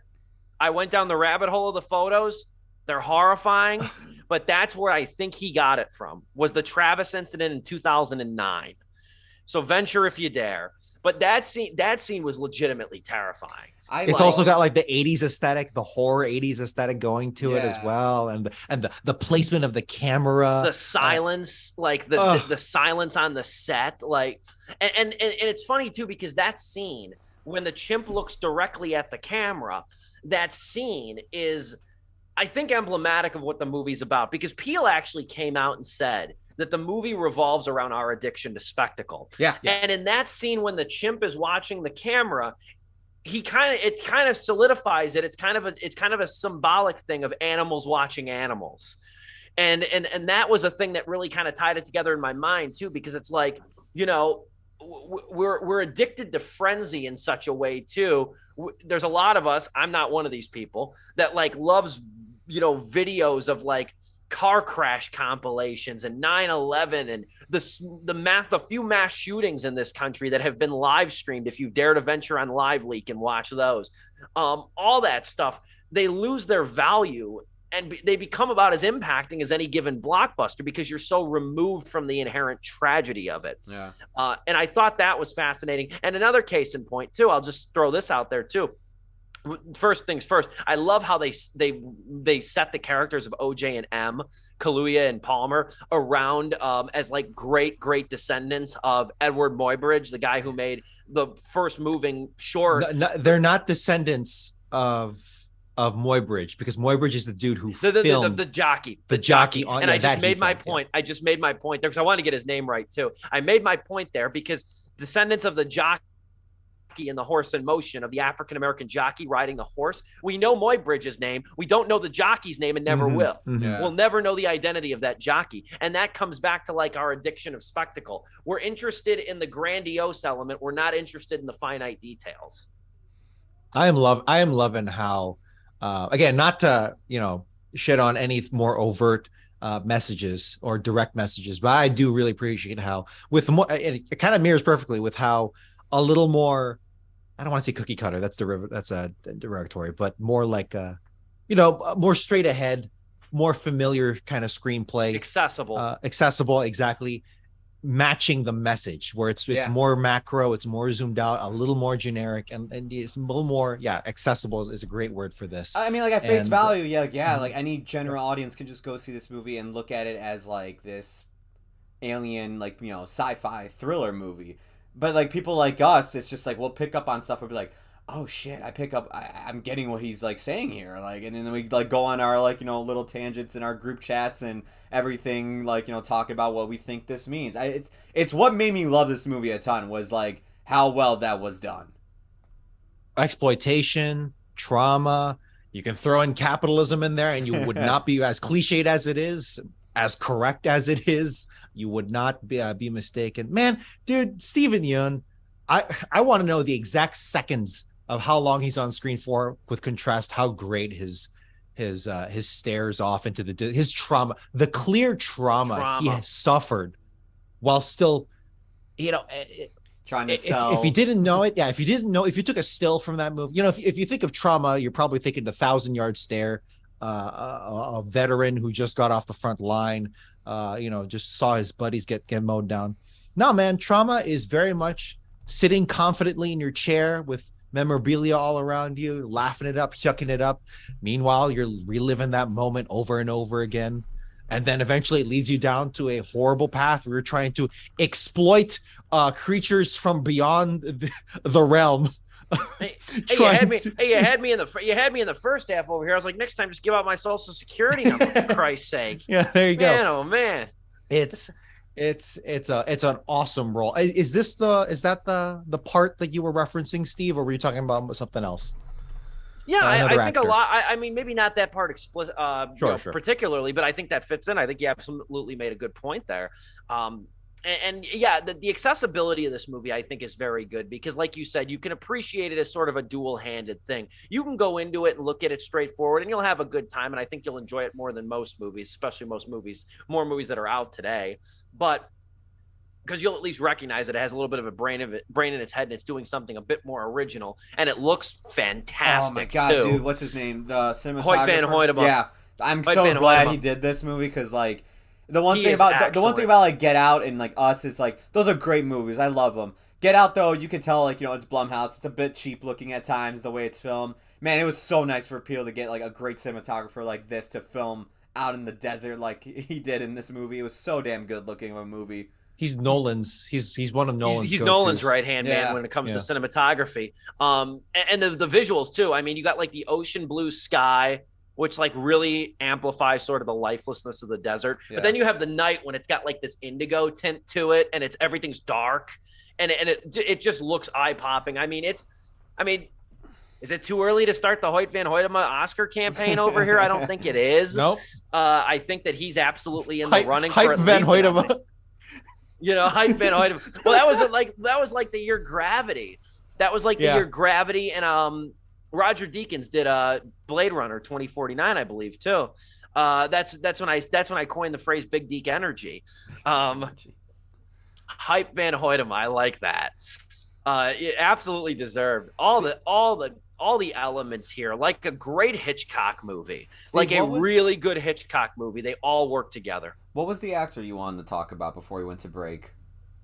I went down the rabbit hole of the photos. They're horrifying, but that's where I think he got it from, was the Travis incident in 2009. So venture if you dare. But that scene was legitimately terrifying. It's also got like the 80s aesthetic, the horror 80s aesthetic going to it as well, and the placement of the camera, the silence, like the silence on the set, like, and it's funny too, because that scene when the chimp looks directly at the camera, that scene is, I think, emblematic of what the movie's about, because Peele actually came out and said that the movie revolves around our addiction to spectacle. Yeah. Yes. And in that scene, when the chimp is watching the camera, it kind of solidifies it. It's kind of a symbolic thing of animals watching animals. And that was a thing that really kind of tied it together in my mind too, because it's like, you know, we're addicted to frenzy in such a way too. There's a lot of us, I'm not one of these people, that like loves, you know, videos of like car crash compilations and 9/11 and the few mass shootings in this country that have been live streamed. If you dare to venture on Live Leak and watch those, all that stuff, they lose their value and they become about as impacting as any given blockbuster, because you're so removed from the inherent tragedy of it. Yeah. And I thought that was fascinating. And another case in point too, I'll just throw this out there too. First things first, I love how they set the characters of OJ and M, Kaluuya and Palmer, around as like great descendants of Edward Muybridge, the guy who made the first moving short. No, they're not descendants of Muybridge, because Muybridge is the dude who filmed the jockey. On, and I just made my point. I just made my point there because I wanted to get his name right too. I made my point there because descendants of the jockey and the horse in motion, of the African-American jockey riding the horse. We know Muybridge's name. We don't know the jockey's name and never will. Yeah. We'll never know the identity of that jockey. And that comes back to like our addiction of spectacle. We're interested in the grandiose element. We're not interested in the finite details. I am loving how, again, not to, you know, shit on any more overt messages or direct messages, but I do really appreciate how with more, it kind of mirrors perfectly with how a little more, I don't want to say cookie cutter, that's a derogatory, but more like you know, more straight ahead, more familiar kind of screenplay, accessible, exactly, matching the message, where it's more macro, it's more zoomed out, a little more generic, and it's a little more accessible is a great word for this. I mean, like at face value, like any general audience can just go see this movie and look at it as like this alien, like, you know, sci-fi thriller movie. But like people like us, it's just like we'll pick up on stuff and be like, oh shit, I'm getting what he's like saying here, like, and then we like go on our, like, you know, little tangents in our group chats and everything, like, you know, talking about what we think this means. It's what made me love this movie a ton, was like how well that was done. Exploitation, trauma, you can throw in capitalism in there and you would not be, as cliched as it is, as correct as it is, you would not be mistaken. Man, dude, Steven Yeun, I want to know the exact seconds of how long he's on screen for, with contrast how great his stares off into his trauma, the clear trauma he has suffered while still, you know, trying to sell. If you didn't know it, if you took a still from that movie, you know, if you think of trauma, you're probably thinking the 1,000-yard stare, a veteran who just got off the front line, you know, just saw his buddies get mowed down. No, man, trauma is very much sitting confidently in your chair with memorabilia all around you, laughing it up, chucking it up. Meanwhile, you're reliving that moment over and over again. And then eventually it leads you down to a horrible path where you're trying to exploit creatures from beyond the realm. You had me in the first half over here. I was like, next time, just give out my social security number, for Christ's sake. Yeah, there you go. Man, oh man. It's an awesome role. Is that the part that you were referencing, Steve, or were you talking about something else? Yeah, I think a lot. I mean, maybe not that part explicit, sure. particularly, but I think that fits in. I think you absolutely made a good point there. And yeah, the accessibility of this movie, I think, is very good because, like you said, you can appreciate it as sort of a dual-handed thing. You can go into it and look at it straightforward, and you'll have a good time. And I think you'll enjoy it more than most movies, especially more movies that are out today. But because you'll at least recognize that it has a little bit of a brain in its head, and it's doing something a bit more original, and it looks fantastic. Oh my god, too. dude! What's his name? The cinematographer. Hoyt van Hoytema. Yeah, I'm Hoyt so van glad Hoytema. he did this movie because like the one He thing is about the one thing excellent. about like Get Out and like Us is like those are great movies. I love them. Get Out though, you can tell like it's Blumhouse. It's a bit cheap looking at times the way it's filmed. Man, it was so nice for Peele to get like a great cinematographer like this to film out in the desert like he did in this movie. It was so damn good looking of a movie. He's Nolan's. He's one of Nolan's. He's go-tos. Nolan's right hand man when it comes to cinematography. And the visuals too. I mean, you got like the ocean blue sky, which like really amplifies sort of the lifelessness of the desert. Yeah. But then you have the night when it's got like this indigo tint to it, and everything's dark, and it just looks eye popping. I mean, is it too early to start the Hoyt van Hoytema Oscar campaign over here? I don't think it is. Nope. I think that he's absolutely in the running for Hype at Van least Hoytema. Hype Van Hoytema. Well, that was like the year Gravity. That was like the year Gravity, and Roger Deakins did Blade Runner 2049, I believe, too. That's when I coined the phrase "Big Deke Energy." Hype Van Hoytema, I like that. It absolutely deserved all the elements here, like a great Hitchcock movie, Steve, like a really good Hitchcock movie. They all work together. What was the actor you wanted to talk about before we went to break?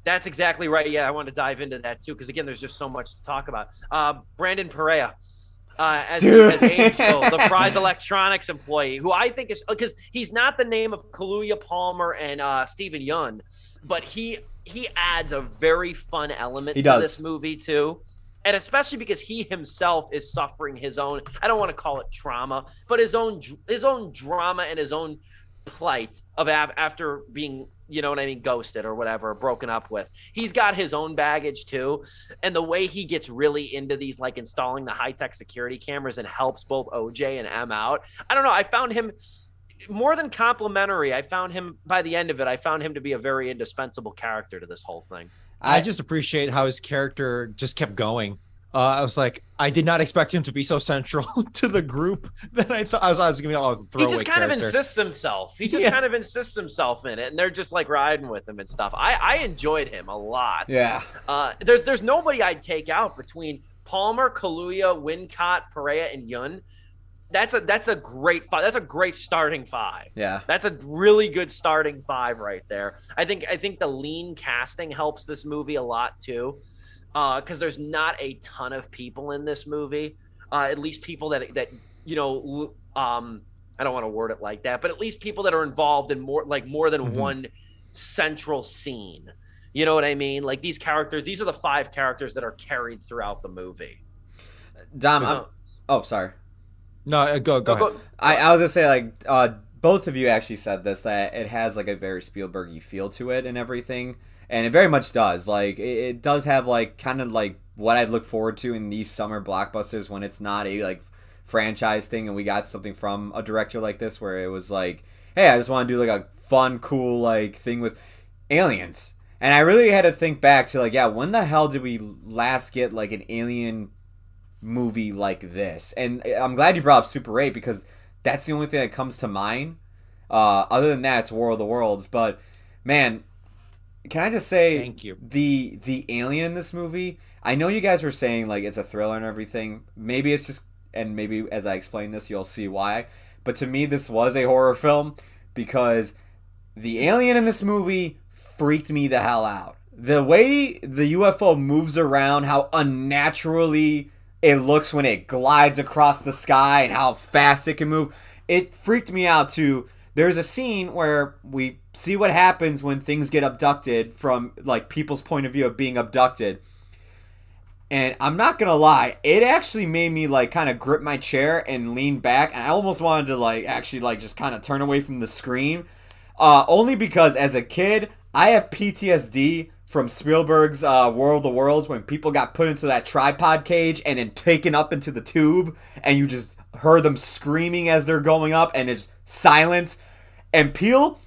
That's exactly right. Yeah, I want to dive into that too, because again, there's just so much to talk about. Brandon Perea, as Angel, the Fry's Electronics employee, who I think is, because he's not the name of Kaluuya Palmer and Stephen Yeun, but he adds a very fun element to this movie too. And especially because he himself is suffering his own, I don't want to call it trauma, but his own drama and his own plight of after being, ghosted or whatever, broken up with. He's got his own baggage too. And the way he gets really into these, like installing the high-tech security cameras and helps both OJ and M out. I don't know. I found him more than complimentary. By the end of it, I found him to be a very indispensable character to this whole thing. I just appreciate how his character just kept going. I was like, I did not expect him to be so central to the group that I thought I was going to be a throwaway. He just kind character. of insists himself. He just kind of insists himself in it, and they're just like riding with him and stuff. I enjoyed him a lot. Yeah. There's nobody I'd take out between Palmer, Kaluuya, Wincott, Perea, and Yun. That's a great five. That's a great starting five. Yeah. That's a really good starting five right there. I think the lean casting helps this movie a lot too. Because there's not a ton of people in this movie. At least people that I don't want to word it like that, but at least people that are involved in more than one central scene. You know what I mean? Like these are the five characters that are carried throughout the movie. Dom, sorry. No, go ahead. I was gonna say like both of you actually said this, that it has like a very Spielberg-y feel to it and everything, and it very much does. Like it does have like kind of like what I'd look forward to in these summer blockbusters when it's not a like franchise thing and we got something from a director like this where it was like, hey, I just want to do like a fun, cool like thing with aliens. And I really had to think back to like, yeah, when the hell did we last get like an alien movie like this? And I'm glad you brought up Super 8 because that's the only thing that comes to mind. Other than that, it's War of the Worlds. But man, can I just say, thank you. The alien in this movie, I know you guys were saying like it's a thriller and everything. Maybe it's just, and maybe as I explain this, you'll see why. But to me, this was a horror film because the alien in this movie freaked me the hell out. The way the UFO moves around, how unnaturally it looks when it glides across the sky and how fast it can move, it freaked me out too. There's a scene where we see what happens when things get abducted from like people's point of view of being abducted. And I'm not going to lie, it actually made me like kind of grip my chair and lean back. And I almost wanted to like actually like just kind of turn away from the screen. Only because as a kid, I have PTSD from Spielberg's War of the Worlds when people got put into that tripod cage and then taken up into the tube and you just heard them screaming as they're going up and it's silence. And Peele,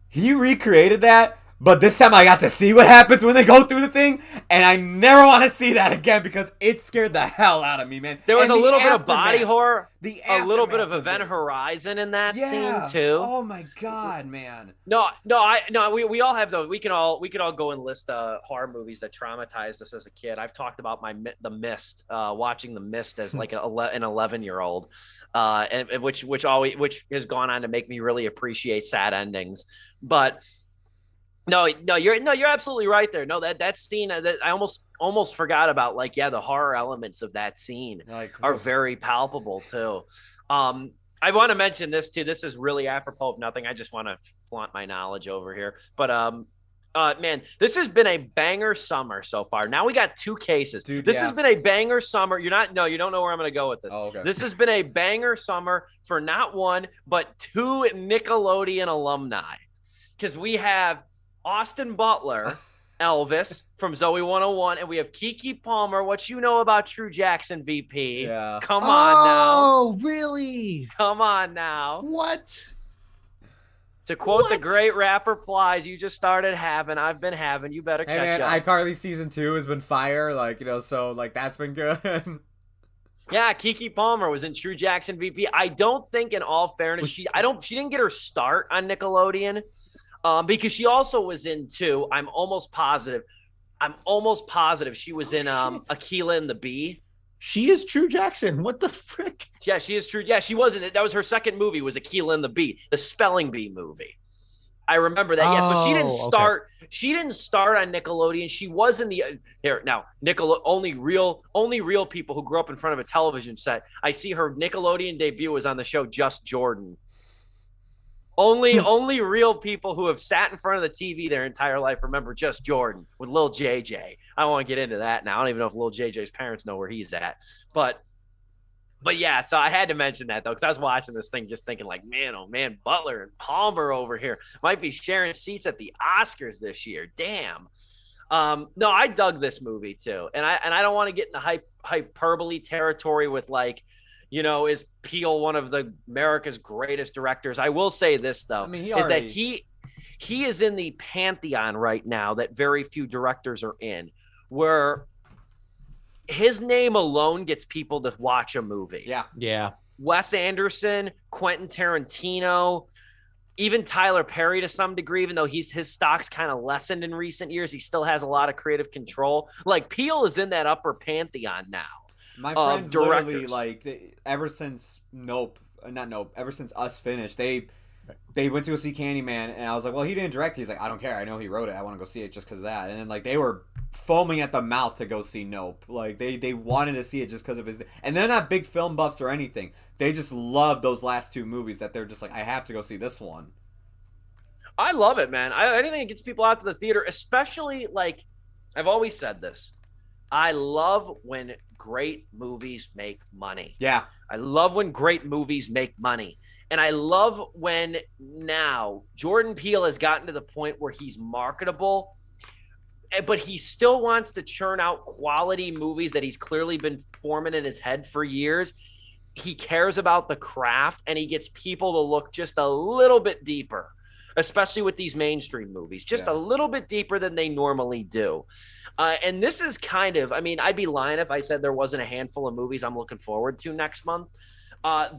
he recreated that But this time I got to see what happens when they go through the thing, and I never want to see that again because it scared the hell out of me, man. There was And a little bit of body horror, a little bit of aftermath Event it. Horizon in that Yeah. scene too. Oh my god, man. We all have those. We can all go and list horror movies that traumatized us as a kid. I've talked about The Mist, watching The Mist as like an 11-year-old, and which has gone on to make me really appreciate sad endings. But no, you're absolutely right there. No, that scene that I almost forgot about. Like, yeah, the horror elements of that scene are very palpable too. I want to mention this too. This is really apropos of nothing. I just want to flaunt my knowledge over here. But man, this has been a banger summer so far. Now we got 2 cases. Dude, this has been a banger summer. You don't know where I'm going to go with this. Oh, okay. This has been a banger summer for not 1, but 2 Nickelodeon alumni. Because we have Austin Butler, Elvis from Zoe 101, and we have Keke Palmer. What you know about True Jackson VP? Yeah. Come on now. Oh, really? Come on now. What? To quote the great rapper Plies, you just started having, I've been having, you better Hey catch man, up. iCarly season 2 has been fire, so that's been good. Yeah, Keke Palmer was in True Jackson VP. I don't think, in all fairness, she didn't get her start on Nickelodeon. Because she also was in 2. I'm almost positive she was in Akilah and the Bee. She is True Jackson. What the frick? Yeah, she is true. Yeah, she was in it. That was her second movie, was Akilah and the Bee, the spelling bee movie. I remember that. Yeah, so she didn't start. Okay. She didn't start on Nickelodeon. She was in the only real people who grew up in front of a television set. I see her Nickelodeon debut was on the show Just Jordan. Only real people who have sat in front of the TV their entire life remember Just Jordan with Lil JJ. I don't want to get into that now. I don't even know if Lil JJ's parents know where he's at. But yeah, so I had to mention that though, because I was watching this thing just thinking like, man, oh man, Butler and Palmer over here might be sharing seats at the Oscars this year. Damn. No, I dug this movie too, and I don't want to get into hyperbole territory with like, is Peele one of America's greatest directors? I will say this though, that he is in the pantheon right now that very few directors are in, where his name alone gets people to watch a movie. Yeah. Wes Anderson, Quentin Tarantino, even Tyler Perry to some degree, even though his stock's kind of lessened in recent years, he still has a lot of creative control. Like, Peele is in that upper pantheon now. My friends literally, ever since ever since Us finished, they went to go see Candyman, and I was like, well, he didn't direct it. He's like, I don't care. I know he wrote it. I want to go see it just because of that. And then, they were foaming at the mouth to go see Nope. Like, they wanted to see it just because of his... And they're not big film buffs or anything. They just love those last 2 movies that they're just like, I have to go see this one. I love it, man. Anything that gets people out to the theater, especially, I've always said this. I love when great movies make money. Yeah. I love when great movies make money. And I love when now Jordan Peele has gotten to the point where he's marketable, but he still wants to churn out quality movies that he's clearly been forming in his head for years. He cares about the craft, and he gets people to look just a little bit deeper, especially with these mainstream movies, just a little bit deeper than they normally do. And this is kind of, I'd be lying if I said there wasn't a handful of movies I'm looking forward to next month.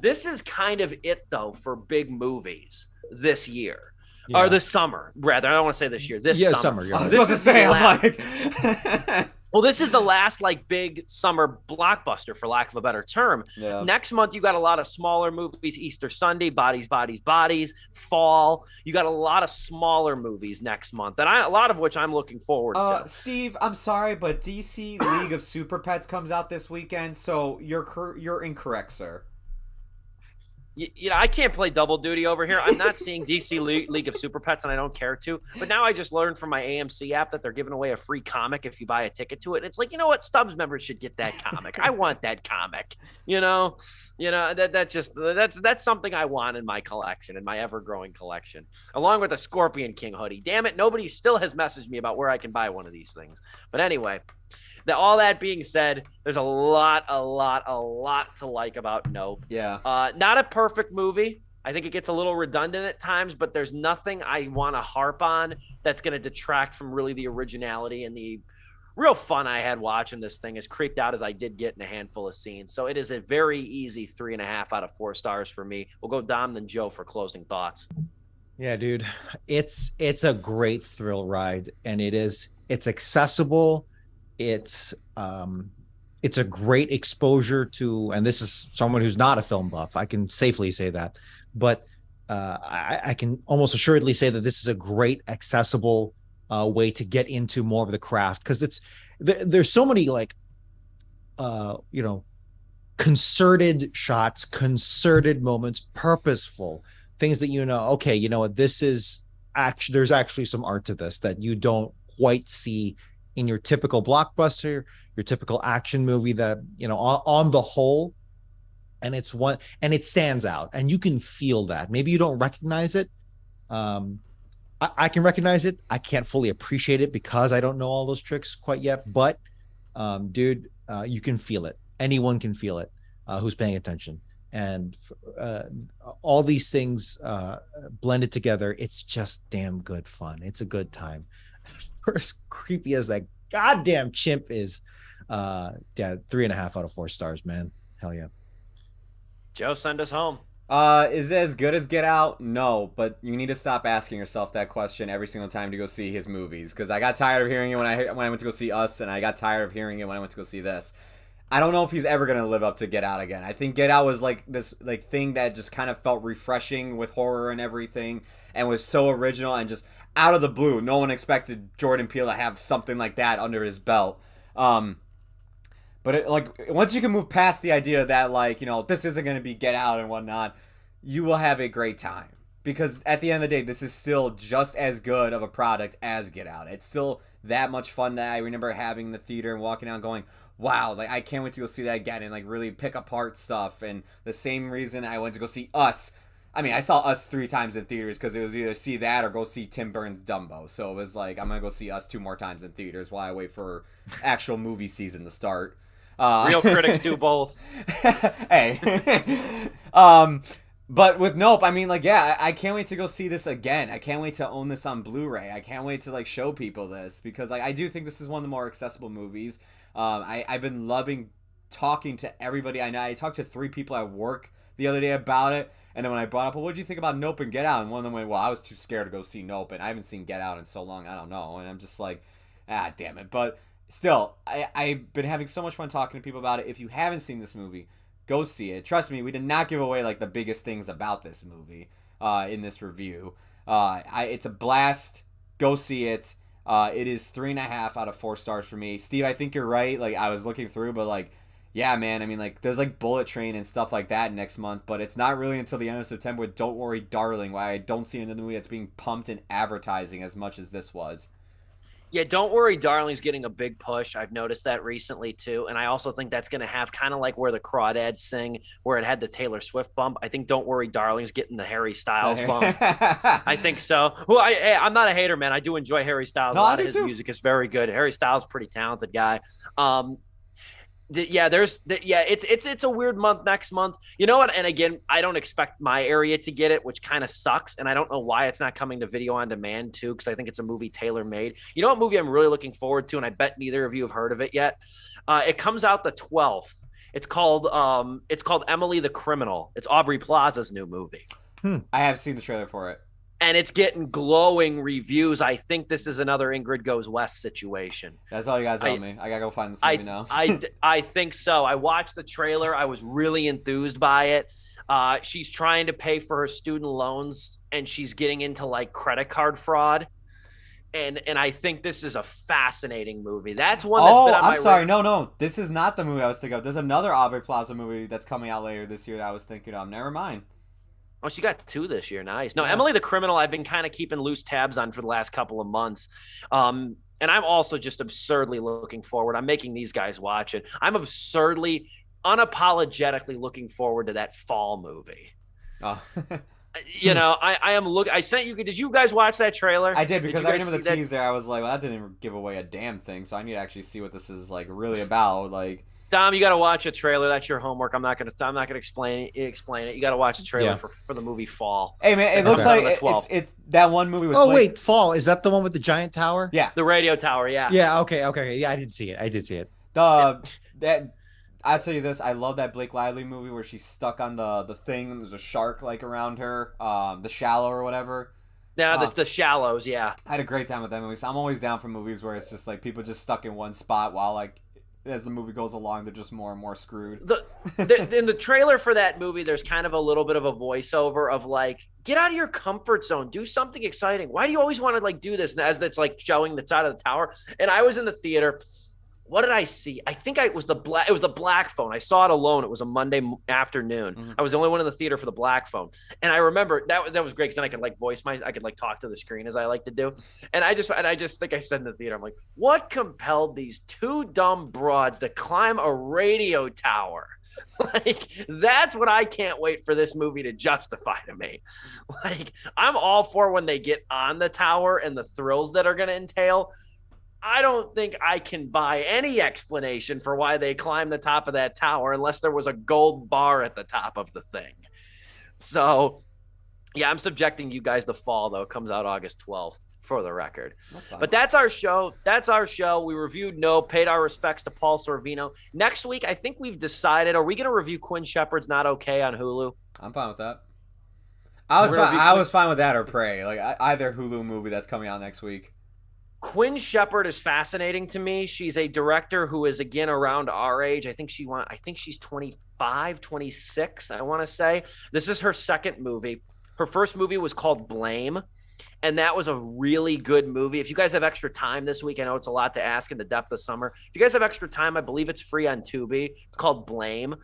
This is kind of it, though, for big movies this year. Or this summer, rather. I don't want to say this year. This summer. I was about to say, I'm like... Well, this is the last big summer blockbuster, for lack of a better term. Yeah. Next month, you got a lot of smaller movies. Easter Sunday, Bodies, Bodies, Bodies, Fall. You got a lot of smaller movies next month, and a lot of which I'm looking forward to. Steve, I'm sorry, but DC League of Super Pets comes out this weekend, so you're incorrect, sir. I can't play double duty over here. I'm not seeing DC League of Super Pets, and I don't care to. But now I just learned from my AMC app that they're giving away a free comic if you buy a ticket to it. And it's like, you know what? Stubbs members should get that comic. I want that comic. That's something I want in my collection, in my ever-growing collection, along with a Scorpion King hoodie. Damn it, nobody still has messaged me about where I can buy one of these things. But anyway. All that being said, there's a lot to like about Nope. Yeah. Not a perfect movie. I think it gets a little redundant at times, but there's nothing I want to harp on that's going to detract from really the originality and the real fun I had watching this thing, as creeped out as I did get in a handful of scenes. So it is a very easy 3.5 out of 4 stars for me. We'll go Dom, then Joe for closing thoughts. Yeah, dude, it's a great thrill ride, and it's accessible. It's a great exposure to, and this is someone who's not a film buff, I can safely say that, but I can almost assuredly say that this is a great accessible way to get into more of the craft, because there's so many like concerted shots, concerted moments, purposeful things that okay, you know what, this is actually, there's actually some art to this that you don't quite see in your typical blockbuster, your typical action movie, that on the whole, and it stands out, and you can feel that. Maybe you don't recognize it. I can recognize it. I can't fully appreciate it because I don't know all those tricks quite yet, but dude, you can feel it. Anyone can feel it who's paying attention. And all these things blended together, it's just damn good fun. It's a good time. For as creepy as that goddamn chimp is, 3.5 out of 4 stars, man. Hell yeah. Joe, send us home. Is it as good as Get Out? No, but you need to stop asking yourself that question every single time to go see his movies, because I got tired of hearing it when I went to go see Us, and I got tired of hearing it when I went to go see this. I don't know if he's ever gonna live up to Get Out again. I think Get Out was like this like thing that just kind of felt refreshing with horror and everything, and was so original, and just out of the blue, no one expected Jordan Peele to have something like that under his belt. But once you can move past the idea that this isn't gonna be Get Out and whatnot, you will have a great time, because at the end of the day, this is still just as good of a product as Get Out. It's still that much fun that I remember having in the theater and walking out going, wow, I can't wait to go see that again, and really pick apart stuff. And the same reason I went to go see Us. I mean, I saw Us 3 times in theaters, because it was either see that or go see Tim Burton's Dumbo. So it was I'm going to go see Us 2 more times in theaters while I wait for actual movie season to start. Real critics do both. Hey. But with Nope, I mean, I can't wait to go see this again. I can't wait to own this on Blu-ray. I can't wait to show people this, because I do think this is one of the more accessible movies. I've been loving talking to everybody I know. I talked to 3 people at work the other day about it, and then when I brought up, well, what do you think about Nope and Get Out? And one of them went, well, I was too scared to go see Nope, and I haven't seen Get Out in so long, I don't know. And I'm just like, damn it. But still, I've been having so much fun talking to people about it. If you haven't seen this movie, go see it. Trust me, we did not give away the biggest things about this movie in this review. It's a blast. Go see it. It is 3.5 out of 4 stars for me. Steve, I think you're right. I was looking through, but yeah, man. I mean, there's Bullet Train and stuff like that next month, but it's not really until the end of September with Don't Worry, Darling, why I don't see another movie that's being pumped in advertising as much as this was. Yeah, Don't Worry, Darling's getting a big push. I've noticed that recently, too. And I also think that's going to have kind of where the Crawdads sing, where it had the Taylor Swift bump. I think Don't Worry, Darling's getting the Harry Styles bump. I think so. Well, I'm not a hater, man. I do enjoy Harry Styles. No, a lot of his music is very good. Harry Styles is a pretty talented guy. It's a weird month next month. You know what? And again, I don't expect my area to get it, which kind of sucks. And I don't know why it's not coming to video on demand too, because I think it's a movie tailor made. You know what movie I'm really looking forward to, and I bet neither of you have heard of it yet. It comes out the 12th. It's called Emily the Criminal. It's Aubrey Plaza's new movie. I have seen the trailer for it. And it's getting glowing reviews. I think this is another Ingrid Goes West situation. That's all you guys tell me. I gotta go find this movie now. I think so. I watched the trailer. I was really enthused by it. She's trying to pay for her student loans, and she's getting into credit card fraud. And I think this is a fascinating movie. That's one that's been on my I'm sorry. No. This is not the movie I was thinking of. There's another Aubrey Plaza movie that's coming out later this year that I was thinking of. Never mind. Oh, she got 2 this year. Nice. No, Yeah. Emily the Criminal, I've been kind of keeping loose tabs on for the last couple of months. And I'm also just absurdly looking forward. I'm making these guys watch it. I'm absurdly, unapologetically looking forward to that fall movie. Oh. I am looking. I sent you. Did you guys watch that trailer? I did, because I remember the that? teaser. I was like, well, that didn't give away a damn thing, so I need to actually see what this is really about. Dom, you got to watch a trailer. That's your homework. I'm not gonna explain it. You got to watch the trailer for the movie Fall. Hey man, it looks like it's that one movie with. Oh wait, Fall, is that the one with the giant tower? Yeah, the radio tower. Yeah. Yeah. Okay. Yeah, I did see it. That I'll tell you this. I love that Blake Lively movie where she's stuck on the thing and there's a shark like around her, the Shallow or whatever. Yeah, the Shallows. Yeah. I had a great time with that movie. So I'm always down for movies where it's just like people just stuck in one spot while like. As the movie goes along, they're just more and more screwed. In the trailer for that movie, there's kind of a little bit of a voiceover of like, get out of your comfort zone, do something exciting. Why do you always want to like do this? And as that's like showing the side of the tower. And I was in the theater. What did I see? I think it was the Black Phone. I saw it alone. It was a Monday afternoon. Mm-hmm. I was the only one in the theater for the Black Phone. And I remember that was great because then I could like I could like talk to the screen as I like to do. And I just think I said in the theater, I'm like, what compelled these two dumb broads to climb a radio tower? Like, that's what I can't wait for this movie to justify to me. Like, I'm all for when they get on the tower and the thrills that are going to entail. I don't think I can buy any explanation for why they climbed the top of that tower unless there was a gold bar at the top of the thing. So, yeah, I'm subjecting you guys to Fall, though. It comes out August 12th, for the record. But that's our show. We reviewed Nope, paid our respects to Paul Sorvino. Next week, I think we've decided, are we going to review Quinn Shepard's Not Okay on Hulu? I'm fine with that. I was fine with that or Prey. Like, either Hulu movie that's coming out next week. Quinn Shepard is fascinating to me. She's a director who is, again, around our age. I think she's 25, 26, I want to say. This is her second movie. Her first movie was called Blame, and that was a really good movie. If you guys have extra time this week, I know it's a lot to ask in the depth of summer. If you guys have extra time, I believe it's free on Tubi. It's called Blame.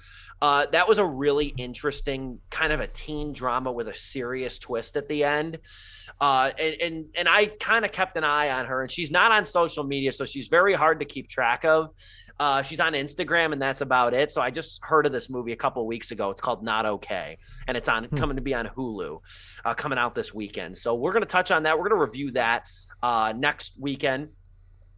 That was a really interesting kind of a teen drama with a serious twist at the end. And I kind of kept an eye on her, and she's not on social media, so she's very hard to keep track of. She's on Instagram, and that's about it. So I just heard of this movie a couple of weeks ago. It's called Not Okay, and it's coming to be on Hulu, coming out this weekend. So we're going to touch on that. We're going to review that next weekend.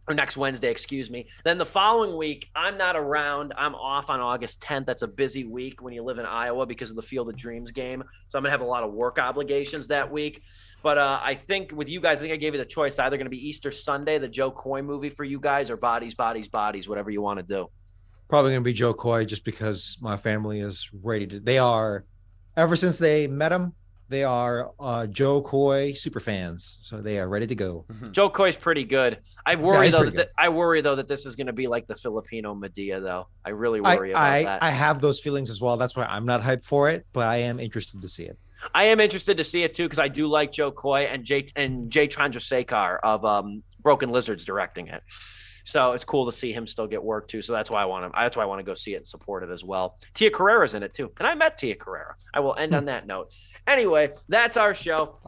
Or next Wednesday, excuse me. Then the following week, I'm not around. I'm off on August 10th. That's a busy week when you live in Iowa because of the Field of Dreams game. So I'm going to have a lot of work obligations that week. But I think with you guys, I think I gave you the choice. Either going to be Easter Sunday, the Joe Coy movie for you guys, or Bodies, whatever you want to do. Probably going to be Joe Coy just because my family is ready to. They are, ever since they met him, they are Joe Coy super fans, so they are ready to go. Joe Coy's pretty good. I worry though that this is going to be like the Filipino Medea, though. I really worry about that. I have those feelings as well. That's why I'm not hyped for it, but I am interested to see it. I am interested to see it too because I do like Joe Coy and Jay Chandrasekhar of Broken Lizards directing it. So it's cool to see him still get work too. So that's why I want to go see it and support it as well. Tia Carrera's in it too, and I met Tia Carrera. I will end on that note. Anyway, that's our show.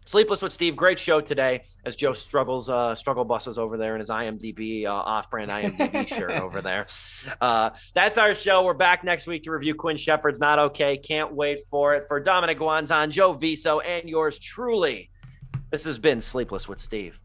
Sleepless with Steve. Great show today as Joe struggle buses over there in his IMDb off-brand IMDb shirt over there. That's our show. We're back next week to review Quinn Shepard's Not Okay. Can't wait for it. For Dominic Guanzon, Joe Viso, and yours truly, this has been Sleepless with Steve.